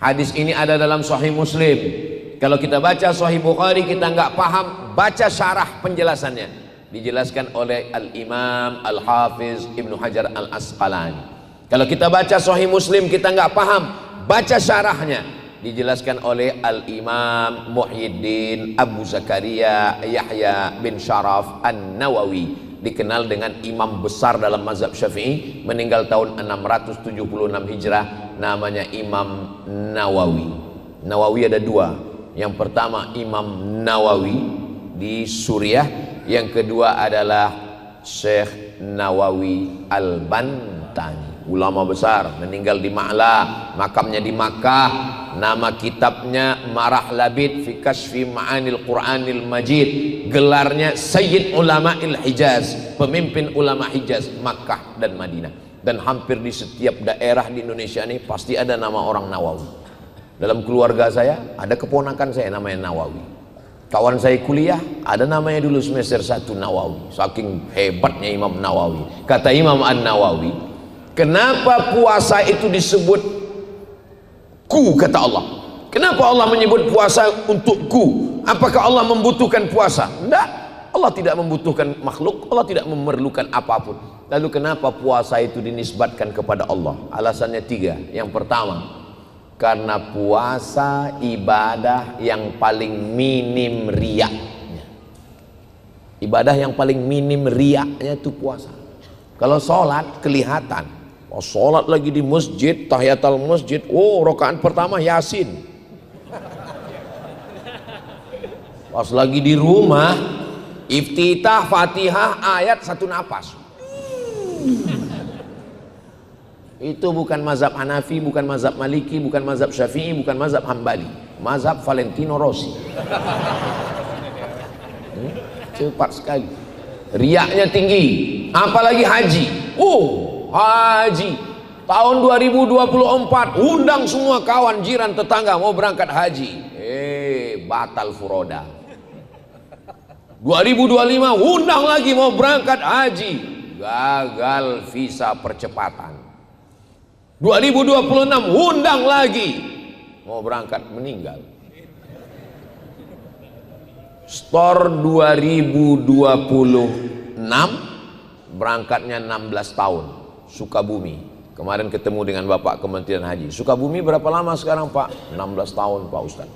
Hadis ini ada dalam Sahih Muslim. Kalau kita baca Sahih Bukhari kita nggak paham, baca syarah penjelasannya. Dijelaskan oleh Al-Imam Al-Hafiz Ibnu Hajar Al-Asqalani. Kalau kita baca Sahih Muslim kita nggak paham, baca syarahnya. Dijelaskan oleh Al-Imam Muhyiddin Abu Zakaria Yahya bin Sharaf An-Nawawi, dikenal dengan imam besar dalam mazhab Syafi'i, meninggal tahun 676 Hijrah, namanya Imam Nawawi. Nawawi ada 2. Yang pertama Imam Nawawi di Suriah, yang kedua adalah Syekh Nawawi Al-Bantani, ulama besar, meninggal di Ma'la, makamnya di Makkah. Nama kitabnya Marah Labid fi Kashfi Ma'anil Qur'anil Majid, gelarnya Sayyid Ulama'il Hijaz, pemimpin ulama Hijaz, Makkah dan Madinah. Dan hampir di setiap daerah di Indonesia ini pasti ada nama orang Nawawi. Dalam keluarga saya ada keponakan saya namanya Nawawi. Kawan saya kuliah ada namanya dulu semester 1 Nawawi. Saking hebatnya Imam Nawawi. Kata Imam An-Nawawi, kenapa puasa itu disebut ku, kata Allah? Kenapa Allah menyebut puasa untuk ku? Apakah Allah membutuhkan puasa? Tidak. Allah tidak membutuhkan makhluk, Allah tidak memerlukan apapun. Lalu kenapa puasa itu dinisbatkan kepada Allah? Alasannya 3. Yang pertama, karena puasa ibadah yang paling minim riaknya. Ibadah yang paling minim riaknya itu puasa. Kalau sholat kelihatan, oh, sholat lagi di masjid, tahiyatul masjid, oh rakaat pertama Yasin, Pas lagi di rumah, iftitah Fatihah ayat satu napas. Itu bukan mazhab Hanafi, bukan mazhab Maliki, bukan mazhab Syafi'i, bukan mazhab Hambali, mazhab Valentino Rossi. Cepat sekali, riaknya tinggi. Apalagi haji. Haji tahun 2024, undang semua kawan, jiran, tetangga mau berangkat haji. Batal furoda. 2025 undang lagi mau berangkat haji, gagal visa percepatan. 2026 undang lagi mau berangkat, meninggal. Store 2026 berangkatnya 16 tahun, Sukabumi. Kemarin ketemu dengan Bapak Kementerian Haji. Sukabumi berapa lama sekarang Pak? 16 tahun Pak Ustaz.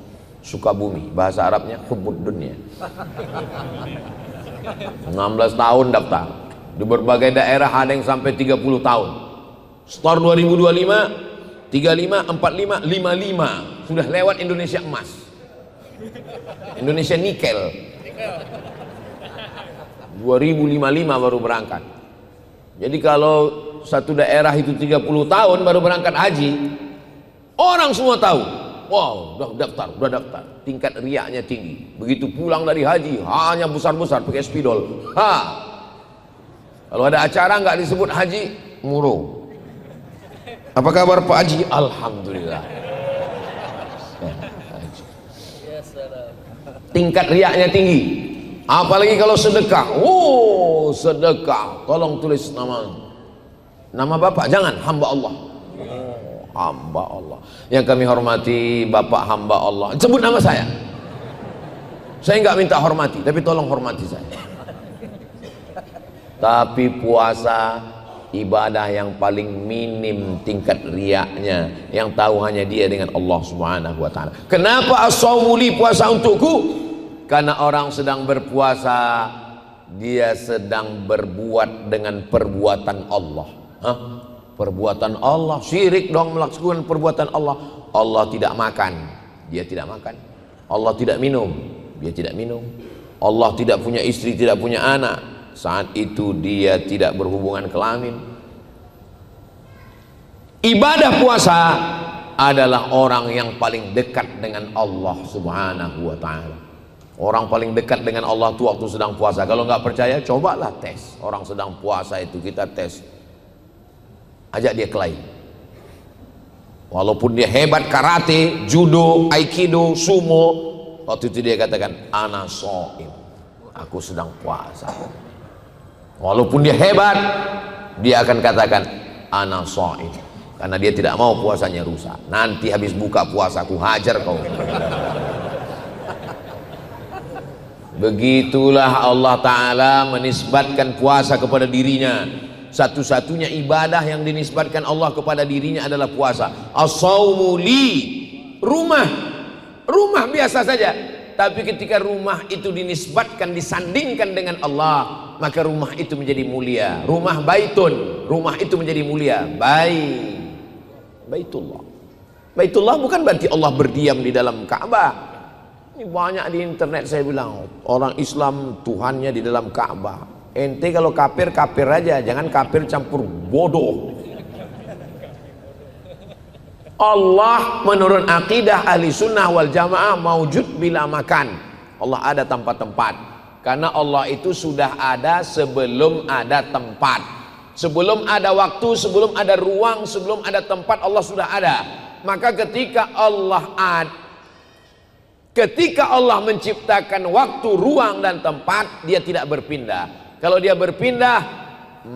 Sukabumi, bahasa Arabnya hubbud dunya. 16 tahun daftar. Di berbagai daerah ada yang sampai 30 tahun. Store 2025, 35, 45, 55. Sudah lewat Indonesia emas. Indonesia nikel. 2055 baru berangkat. Jadi kalau satu daerah itu 30 tahun baru berangkat haji, orang semua tahu. Wow, udah daftar. Tingkat riaknya tinggi. Begitu pulang dari haji, hanya besar-besar pakai spidol. Kalau ada acara nggak disebut haji, muru. Apa kabar Pak Haji? Alhamdulillah. Tingkat riaknya tinggi. Apalagi kalau sedekah. Sedekah. Tolong tulis nama Bapak, jangan, hamba Allah. Hamba Allah. Yang kami hormati Bapak hamba Allah, sebut nama saya. Saya nggak minta hormati, tapi tolong hormati saya. Tapi puasa ibadah yang paling minim tingkat riaknya, yang tahu hanya dia dengan Allah Subhanahu wa ta'ala. Kenapa as-shaumu li, puasa untukku? Karena orang sedang berpuasa, dia sedang berbuat dengan perbuatan Allah. Perbuatan Allah, syirik dong melakukan perbuatan Allah. Allah tidak makan, dia tidak makan. Allah tidak minum, dia tidak minum. Allah tidak punya istri, tidak punya anak, saat itu dia tidak berhubungan kelamin. Ibadah puasa adalah orang yang paling dekat dengan Allah Subhanahu wa ta'ala. Orang paling dekat dengan Allah itu waktu sedang puasa. Kalau nggak percaya, cobalah tes. Orang sedang puasa itu kita tes, ajak dia kelahi. Walaupun dia hebat karate, judo, aikido, sumo, waktu itu dia katakan ana shaim, aku sedang puasa. Walaupun dia hebat, dia akan katakan ana shaim, karena dia tidak mau puasanya rusak. Nanti habis buka puasa aku hajar kau. Begitulah Allah Ta'ala menisbatkan puasa kepada dirinya. Satu-satunya ibadah yang dinisbatkan Allah kepada dirinya adalah puasa. As-shaumu li, rumah biasa saja, tapi ketika rumah itu dinisbatkan, disandingkan dengan Allah, maka rumah itu menjadi mulia. Rumah baitun, rumah itu menjadi mulia. Baitullah bukan berarti Allah berdiam di dalam Ka'bah. Ini banyak di internet saya bilang, orang Islam Tuhannya di dalam Ka'bah. Ente kalau kafir, kafir aja, jangan kafir campur bodoh. Allah menurut akidah ahli sunnah wal jamaah maujud bila makan. Allah ada tanpa tempat, karena Allah itu sudah ada sebelum ada tempat. Sebelum ada waktu, sebelum ada ruang, sebelum ada tempat, Allah sudah ada. Maka ketika Allah menciptakan waktu, ruang dan tempat, dia tidak berpindah. Kalau dia berpindah,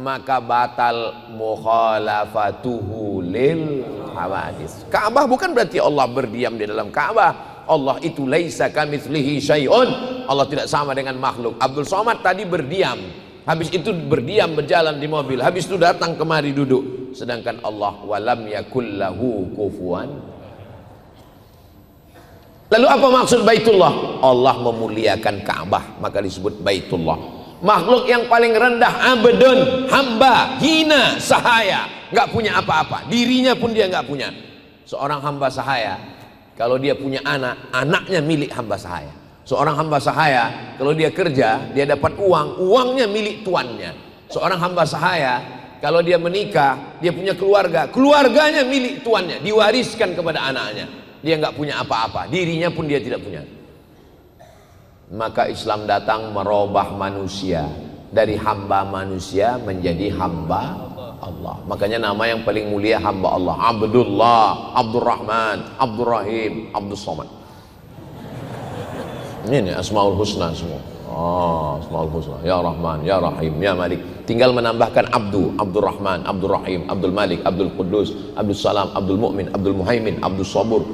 maka batal mukhalafatuhu lil hawadis. Ka'bah bukan berarti Allah berdiam di dalam Ka'bah. Allah itu laisa kamitslihi syai'un. Allah tidak sama dengan makhluk. Abdul Somad tadi berdiam, habis itu berdiam berjalan di mobil, habis itu datang kemari duduk. Sedangkan Allah walam yakullahu kufuwan. Lalu apa maksud Baitullah? Allah memuliakan Ka'bah, maka disebut Baitullah. Makhluk yang paling rendah, abdun, hamba, hina, sahaya, nggak punya apa-apa, dirinya pun dia nggak punya. Seorang hamba sahaya, kalau dia punya anak, anaknya milik hamba sahaya. Seorang hamba sahaya, kalau dia kerja, dia dapat uang, uangnya milik tuannya. Seorang hamba sahaya, kalau dia menikah, dia punya keluarga, keluarganya milik tuannya, diwariskan kepada anaknya. Dia nggak punya apa-apa, dirinya pun dia tidak punya. Maka Islam datang merubah manusia dari hamba manusia menjadi hamba Allah. Makanya nama yang paling mulia hamba Allah, Abdullah, Abdurrahman, Abdurrahim, Abdus Somad. Ini Asmaul Husna semua. Asmaul Husna, Ya Rahman, Ya Rahim, Ya Malik. Tinggal menambahkan Abdu, Abdurrahman, Abdurrahim, Abdul Malik, Abdul Quddus, Abdul Salam, Abdul Mu'min, Abdul Muhaimin, Abdul Sabur.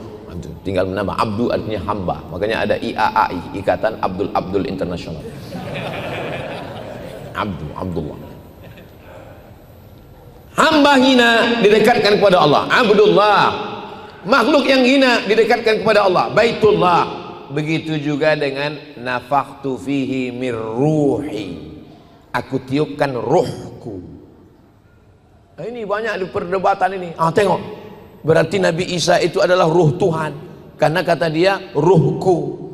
Tinggal menambah. Abdu artinya hamba. Makanya ada IAAI, Ikatan Abdul Internasional. Abdullah. Hamba hina didekatkan kepada Allah, Abdullah. Makhluk yang hina didekatkan kepada Allah, Baitullah. Begitu juga dengan nafakhtu fihi mir ruhi, aku tiupkan ruhku. Nah, ini banyak di perdebatan ini. Tengok, berarti Nabi Isa itu adalah ruh Tuhan, karena kata dia ruhku.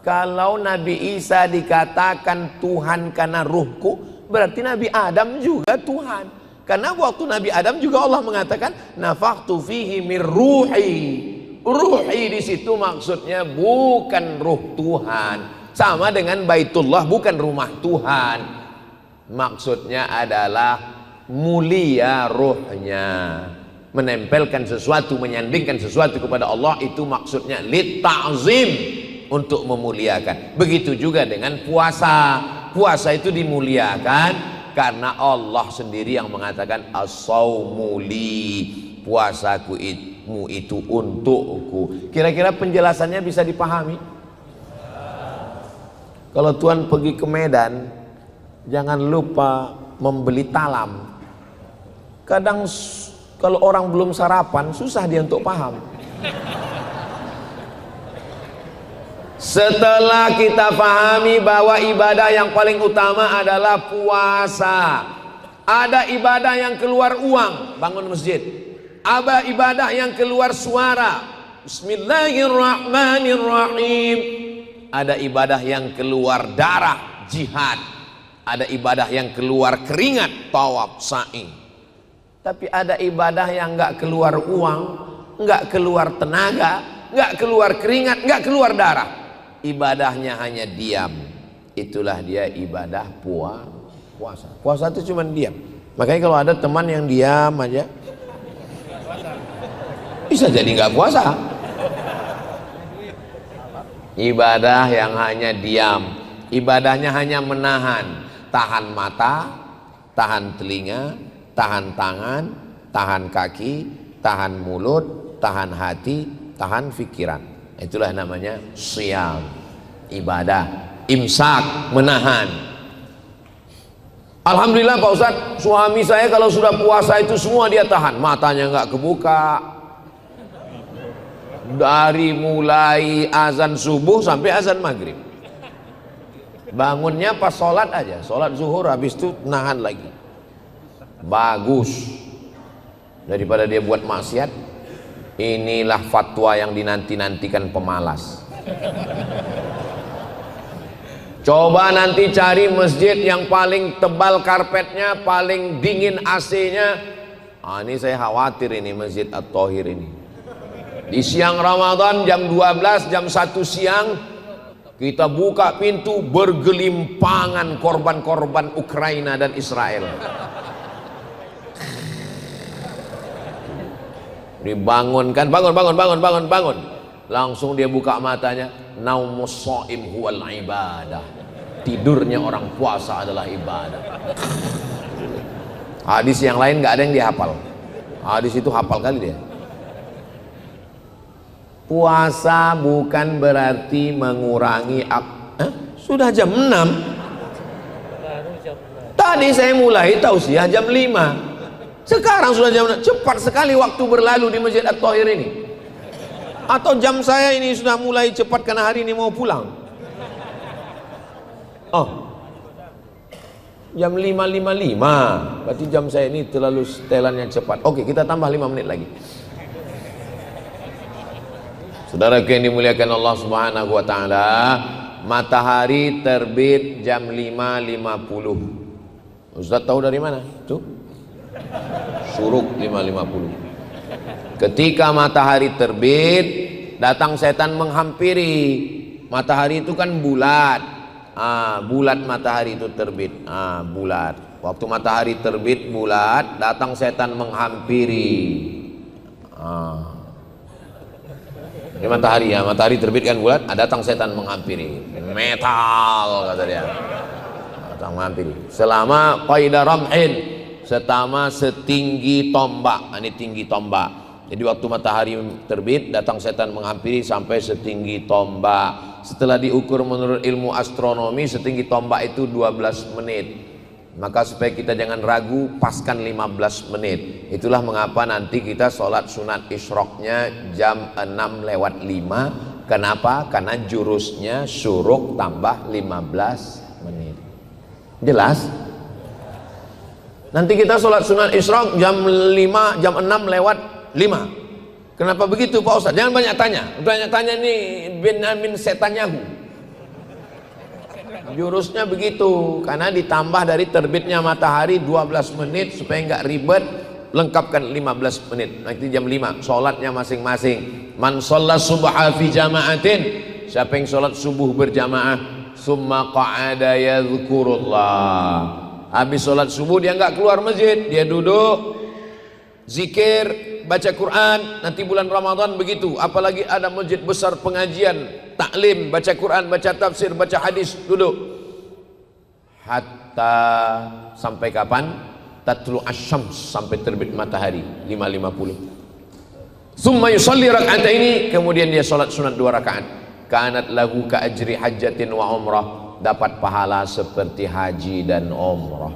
Kalau Nabi Isa dikatakan Tuhan karena ruhku, berarti Nabi Adam juga Tuhan, karena waktu Nabi Adam juga Allah mengatakan nafakhtu fihi mir ruhi. Ruhi di situ maksudnya bukan ruh Tuhan, sama dengan Baitullah bukan rumah Tuhan. Maksudnya adalah mulia ruhnya, menempelkan sesuatu, menyandingkan sesuatu kepada Allah, itu maksudnya lit ta'zim, untuk memuliakan. Begitu juga dengan puasa. Puasa itu dimuliakan karena Allah sendiri yang mengatakan as-saumu li, puasaku itu untukku. Kira-kira penjelasannya bisa dipahami? Kalau Tuhan pergi ke Medan, jangan lupa membeli talam. Kadang kalau orang belum sarapan, susah dia untuk paham. Setelah kita pahami bahwa ibadah yang paling utama adalah puasa, ada ibadah yang keluar uang, bangun masjid. Ada ibadah yang keluar suara, Bismillahirrahmanirrahim. Ada ibadah yang keluar darah, jihad. Ada ibadah yang keluar keringat, tawaf, sa'i. Tapi ada ibadah yang nggak keluar uang, nggak keluar tenaga, nggak keluar keringat, nggak keluar darah. Ibadahnya hanya diam. Itulah dia ibadah puasa. Puasa itu cuma diam. Makanya kalau ada teman yang diam aja, bisa jadi nggak puasa. Ibadah yang hanya diam, ibadahnya hanya menahan, tahan mata, tahan telinga, tahan tangan, tahan kaki, tahan mulut, tahan hati, tahan pikiran. Itulah namanya siyam, ibadah. Imsak, menahan. Alhamdulillah Pak Ustadz, suami saya kalau sudah puasa itu semua dia tahan, matanya nggak kebuka. Dari mulai azan subuh sampai azan maghrib. Bangunnya pas sholat aja, sholat zuhur, habis itu nahan lagi. Bagus. Daripada dia buat maksiat. Inilah fatwa yang dinanti-nantikan pemalas. Coba nanti cari masjid yang paling tebal karpetnya, paling dingin AC-nya. Ini saya khawatir ini Masjid At-Thahir ini. Di siang Ramadan jam 12, jam 1 siang kita buka pintu, bergelimpangan korban-korban Ukraina dan Israel. Dibangunkan, bangun. Langsung dia buka matanya, naumus shaim huwal ibadah. Tidurnya orang puasa adalah ibadah. Hadis yang lain nggak ada yang dihafal. Hadis itu hafal kali dia. Puasa bukan berarti mengurangi sudah jam 6. Tadi saya mulai tausiah jam 5. Sekarang sudah jam 6. Cepat sekali waktu berlalu di Masjid At-Thahir ini. Atau jam saya ini sudah mulai cepat karena hari ini mau pulang. Jam 5.55. Berarti jam saya ini terlalu setelannya cepat. Oke, kita tambah 5 menit lagi. Saudaraku yang dimuliakan Allah Subhanahu wa taala, matahari terbit jam 5.50. Ustaz tahu dari mana? Tuh. Syuruk 5.50. Ketika matahari terbit, datang setan menghampiri. Matahari itu kan bulat. Bulat matahari itu terbit. Bulat. Waktu matahari terbit bulat, datang setan menghampiri. Ini matahari ya, matahari terbit kan bulat, datang setan menghampiri. Metal kata dia. Datang menghampiri. Selama qaida ramhin, selama setinggi tombak. Ini tinggi tombak. Jadi waktu matahari terbit, datang setan menghampiri sampai setinggi tombak. Setelah diukur menurut ilmu astronomi, setinggi tombak itu 12 menit. Maka supaya kita jangan ragu, paskan 15 menit. Itulah mengapa nanti kita sholat sunat isyroknya jam 6:05. Kenapa? Karena jurusnya syuruk tambah 15 menit. Jelas? Nanti kita sholat sunat isyrok jam 5, jam 6:05. Kenapa begitu Pak Ustaz? Jangan banyak tanya. Banyak tanya nih bin Amin setanyahu. Jurusnya begitu, karena ditambah dari terbitnya matahari 12 menit supaya nggak ribet, lengkapkan 15 menit. Nanti jam 5 sholatnya masing-masing. Man sholat subha fi jama'atin, siapa yang sholat subuh berjamaah, summa qa'ada yadhkurullah, habis sholat subuh dia nggak keluar masjid, dia duduk zikir, baca Quran. Nanti bulan Ramadan begitu, apalagi ada masjid besar pengajian, taklim, baca Quran, baca tafsir, baca hadis, duduk hatta sampai kapan? Tatlu asyams, sampai terbit matahari 5.50. Summa yusalli raka'ataini, kemudian dia salat sunat 2 rakaat. Kanat lahu ka ajri hajjatin wa umrah, dapat pahala seperti haji dan umrah.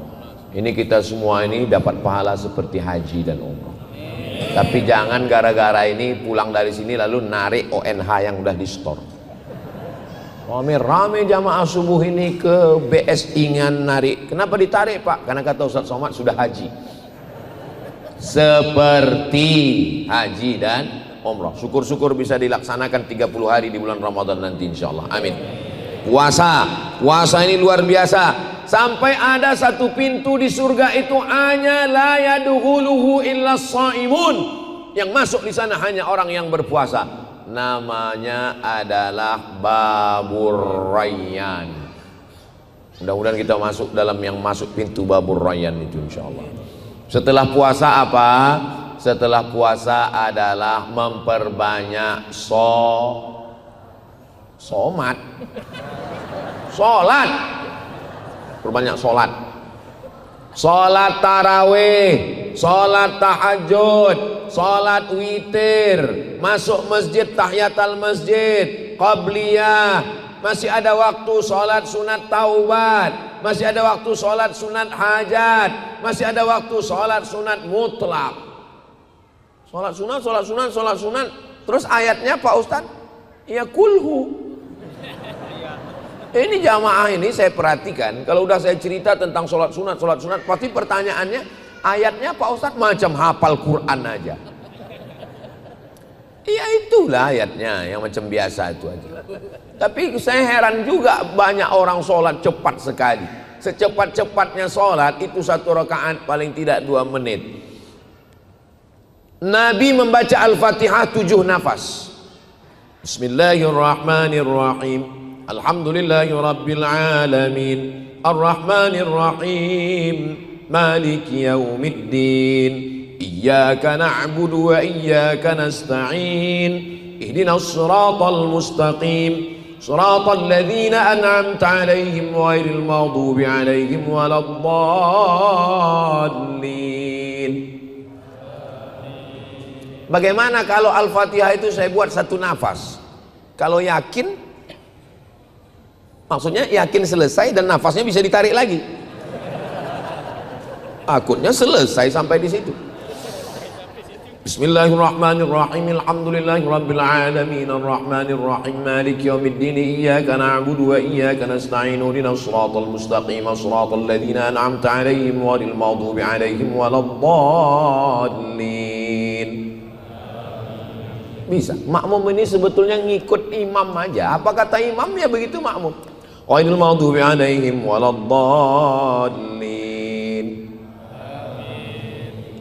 Ini kita semua ini dapat pahala seperti haji dan umrah. Tapi jangan gara-gara ini pulang dari sini lalu narik ONH yang udah di store. Rame jamaah subuh ini ke BSI-ngan narik. Kenapa ditarik Pak? Karena kata Ustaz Somad sudah haji. Seperti haji dan umrah. Syukur-syukur bisa dilaksanakan 30 hari di bulan Ramadan nanti insyaallah. Amin. Puasa ini luar biasa. Sampai ada satu pintu di surga itu hanya la yadkhuluhu illa shaimun. Yang masuk di sana hanya orang yang berpuasa. Namanya adalah Babur Rayyan. Mudah-mudahan kita masuk dalam yang masuk pintu Babur Rayyan itu insyaallah. Setelah puasa apa? Setelah puasa adalah memperbanyak somat. Sholat. Perbanyak sholat. Sholat tarawih, sholat tahajud, sholat witir, masuk masjid tahiyatul masjid, qabliyah, masih ada waktu sholat sunat taubat, masih ada waktu sholat sunat hajat, masih ada waktu sholat sunat mutlak. Sholat sunat. Terus ayatnya Pak Ustadz, ya kulhu. Ini jamaah ini saya perhatikan, kalau udah saya cerita tentang sholat sunat, pasti pertanyaannya, ayatnya Pak Ustadz macam hafal Quran aja. Iya itulah ayatnya, yang macam biasa itu aja. Tapi saya heran juga banyak orang sholat cepat sekali. Secepat-cepatnya sholat itu 1 rakaat paling tidak 2 menit. Nabi membaca Al-Fatihah 7 nafas. Bismillahirrahmanirrahim. Alhamdulillahi Rabbil Alamin, Ar-Rahmanir Rahim, Maliki Yaumiddin, Iyyaka na'budu wa iyyaka nasta'in, Ihdinas siratal mustaqim, siratal ladzina an'amta 'alaihim ghairil maghdubi 'alaihim waladdallin. Bagaimana kalau Al-Fatihah itu saya buat 1 nafas? Kalau yakin, maksudnya yakin selesai dan nafasnya bisa ditarik lagi. Takutnya selesai sampai di situ. Bismillahirrahmanirrahim. Alhamdulillahi Rabbil Alamin, Ar-Rahmanir Rahim, Maliki Yaumiddin, Iyyaka na'budu wa iyyaka nasta'in, Ihdinas siratal mustaqim, siratal ladzina an'amta 'alaihim ghairil maghdubi 'alaihim waladdallin. Bisa. Makmum ini sebetulnya ngikut imam aja. Apa kata imam ya begitu makmum. Ghairil maghdubi 'alaihim waladdallin.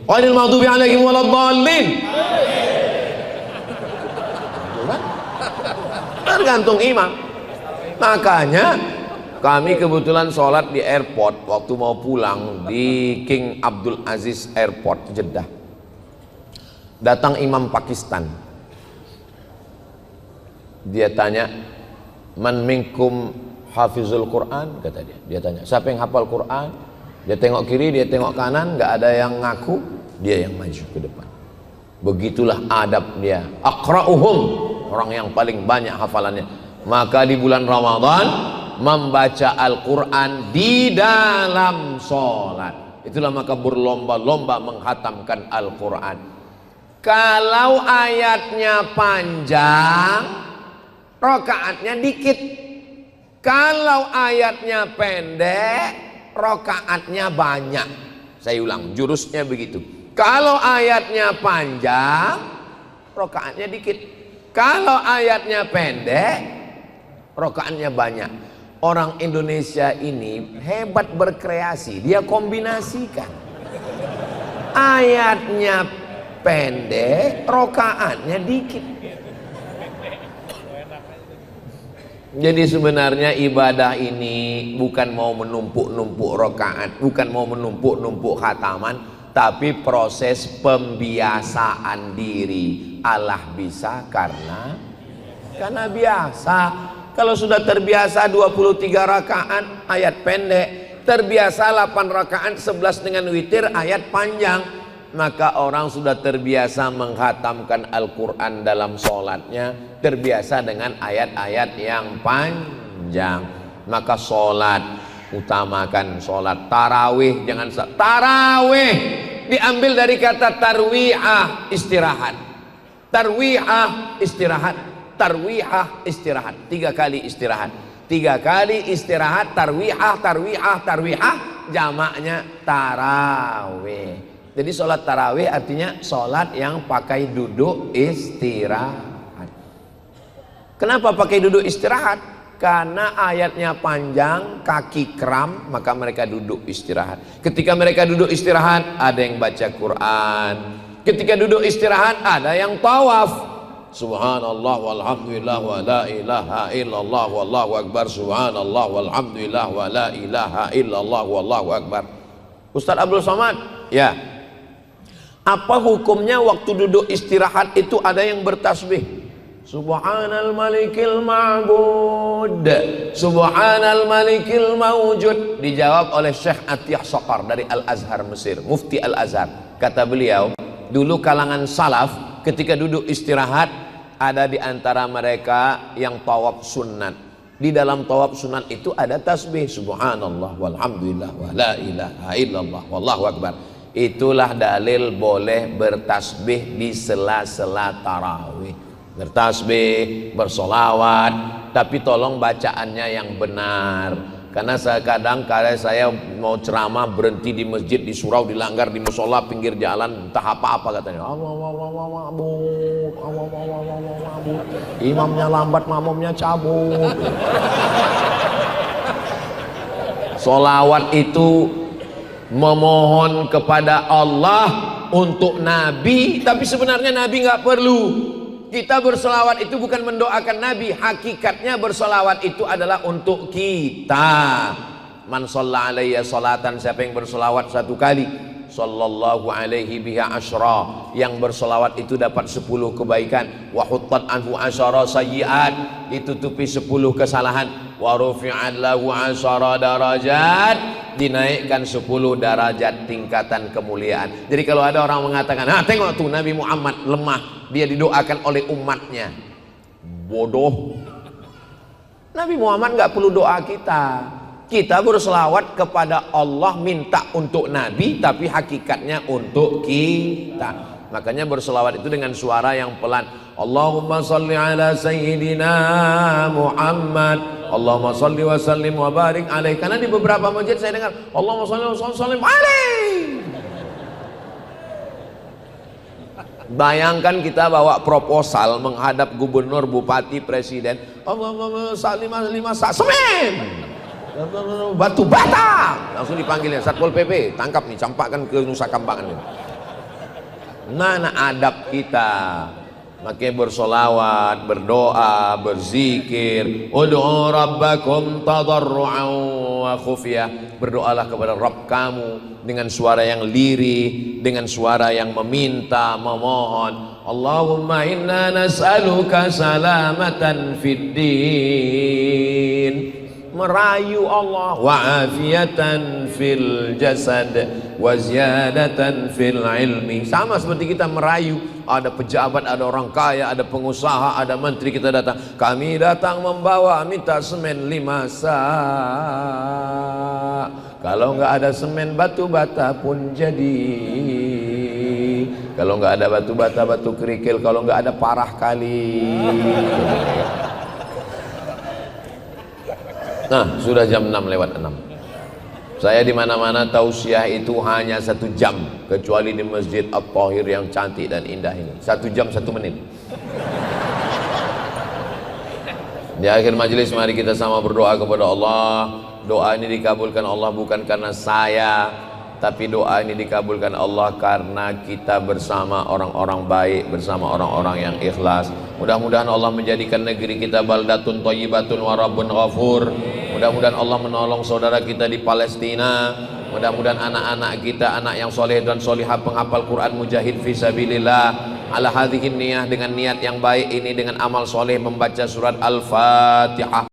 Ghairil maghdubi 'alaihim waladdallin. Tergantung imam. Makanya kami kebetulan sholat di airport waktu mau pulang di King Abdul Aziz Airport Jeddah. Datang imam Pakistan. Dia tanya, "Man minkum hafizul Quran?" kata dia. Dia tanya, "Siapa yang hafal Quran?" Dia tengok kiri, dia tengok kanan, nggak ada yang ngaku, dia yang maju ke depan. Begitulah adab dia. Aqra'uhum, orang yang paling banyak hafalannya. Maka di bulan Ramadan membaca Al-Quran di dalam sholat, itulah maka berlomba-lomba menghatamkan Al-Quran. Kalau ayatnya panjang, rokaatnya dikit. Kalau ayatnya pendek, rokaatnya banyak. Saya ulang, jurusnya begitu. Kalau ayatnya panjang, rokaatnya dikit. Kalau ayatnya pendek, rokaatnya banyak. Orang Indonesia ini hebat berkreasi. Dia kombinasikan. Ayatnya pendek, rokaatnya dikit. Jadi sebenarnya ibadah ini bukan mau menumpuk-numpuk rokaat, bukan mau menumpuk-numpuk khataman, tapi proses pembiasaan diri. Allah bisa karena biasa. Kalau sudah terbiasa 23 rakaat ayat pendek, terbiasa 8 rakaat 11 dengan witir ayat panjang, maka orang sudah terbiasa menghatamkan Al-Quran dalam sholatnya, terbiasa dengan ayat-ayat yang panjang. Maka sholat, utamakan sholat. Tarawih, jangan tarawih diambil dari kata tarwi'ah, istirahat. Tarwi'ah, istirahat. Tarwi'ah, istirahat. 3 kali istirahat. 3 kali istirahat, tarwi'ah, tarwi'ah, tarwi'ah, jamaknya tarawih. Jadi sholat tarawih artinya sholat yang pakai duduk istirahat. Kenapa pakai duduk istirahat? Karena ayatnya panjang, kaki kram, maka mereka duduk istirahat. Ketika mereka duduk istirahat, ada yang baca Quran. Ketika duduk istirahat, ada yang tawaf. Subhanallah walhamdulillah wa la ilaha illallah wallahu akbar. Subhanallah walhamdulillah wa la ilaha illallah wallahu akbar. Ustaz Abdul Somad, ya. Apa hukumnya waktu duduk istirahat itu ada yang bertasbih? Subhanal malikil ma'bud, Subhanal malikil mawjud. Dijawab oleh Syekh Atiyah Saqar dari Al-Azhar Mesir, Mufti Al-Azhar. Kata beliau, dulu kalangan salaf ketika duduk istirahat, ada di antara mereka yang tawaf sunat. Di dalam tawaf sunat itu ada tasbih, subhanallah walhamdulillah wa la ilaha illallah wallahu akbar. Itulah dalil boleh bertasbih di sela-sela tarawih. Bertasbih, bersolawat, tapi tolong bacaannya yang benar. Karena kadang saya mau ceramah berhenti di masjid, di surau, dilanggar di musola, pinggir jalan, entah apa-apa katanya. Imamnya lambat, makmumnya cabut. Solawat itu memohon kepada Allah untuk Nabi, tapi sebenarnya Nabi nggak perlu. Kita bersolawat itu bukan mendoakan Nabi, hakikatnya bersolawat itu adalah untuk kita. Man shalla alayya salatan, siapa yang bersolawat 1 kali, sallallahu alaihi biha asyra, yang bersolawat itu dapat 10 kebaikan. Wa huttat anhu asyara sayyiat, ditutupi 10 kesalahan. Wa rufi'at lahu asyara darajat, dinaikkan 10 derajat tingkatan kemuliaan. Jadi kalau ada orang mengatakan, "Ah, tengok tuh Nabi Muhammad lemah, dia didoakan oleh umatnya." Bodoh. Nabi Muhammad nggak perlu doa kita. Kita berselawat kepada Allah, minta untuk Nabi, tapi hakikatnya untuk kita. Makanya berselawat itu dengan suara yang pelan. Allahumma salli ala sayyidina Muhammad, Allahumma salli wa sallim wa barik alaih. Karena di beberapa masjid saya dengar Allahumma salli wa sallim alaih. Bayangkan kita bawa proposal menghadap gubernur, bupati, presiden. Allah lima semen, batu bata, langsung dipanggilnya Satpol PP, tangkap nih, campakkan ke Nusa Kambangan nih. Mana adab kita? Makanya bersolawat, berdoa, berzikir. Ud'u rabbakum tadarru'an wa khufyah. Berdoalah kepada Rabb kamu dengan suara yang lirih, dengan suara yang meminta, memohon. Allahumma inna nas'aluka salamatan fid din. Merayu Allah, wa afiatan fil jasad wa ziyadatan fil ilmi. Sama seperti kita merayu, ada pejabat, ada orang kaya, ada pengusaha, ada menteri, kita datang, kami datang membawa minta semen 5 sak. Kalau nggak ada semen, batu bata pun jadi. Kalau nggak ada batu bata, batu kerikil. Kalau nggak ada parah kali. Nah, sudah jam 6:06. Saya di mana-mana tausiah itu hanya 1 jam, kecuali di Masjid At-Thahir yang cantik dan indah ini. 1 jam 1 menit. Di akhir majelis mari kita sama berdoa kepada Allah. Doa ini dikabulkan Allah bukan karena saya, tapi doa ini dikabulkan Allah karena kita bersama orang-orang baik, bersama orang-orang yang ikhlas. Mudah-mudahan Allah menjadikan negeri kita baldatun thayyibatun wa rabbun ghafur. Mudah-mudahan Allah menolong saudara kita di Palestina. Mudah-mudahan anak-anak kita, anak yang soleh dan solihah, penghafal Quran, mujahid fisabilillah, ala hadhihi niyah, dengan niat yang baik ini, dengan amal soleh membaca surat Al-Fatihah.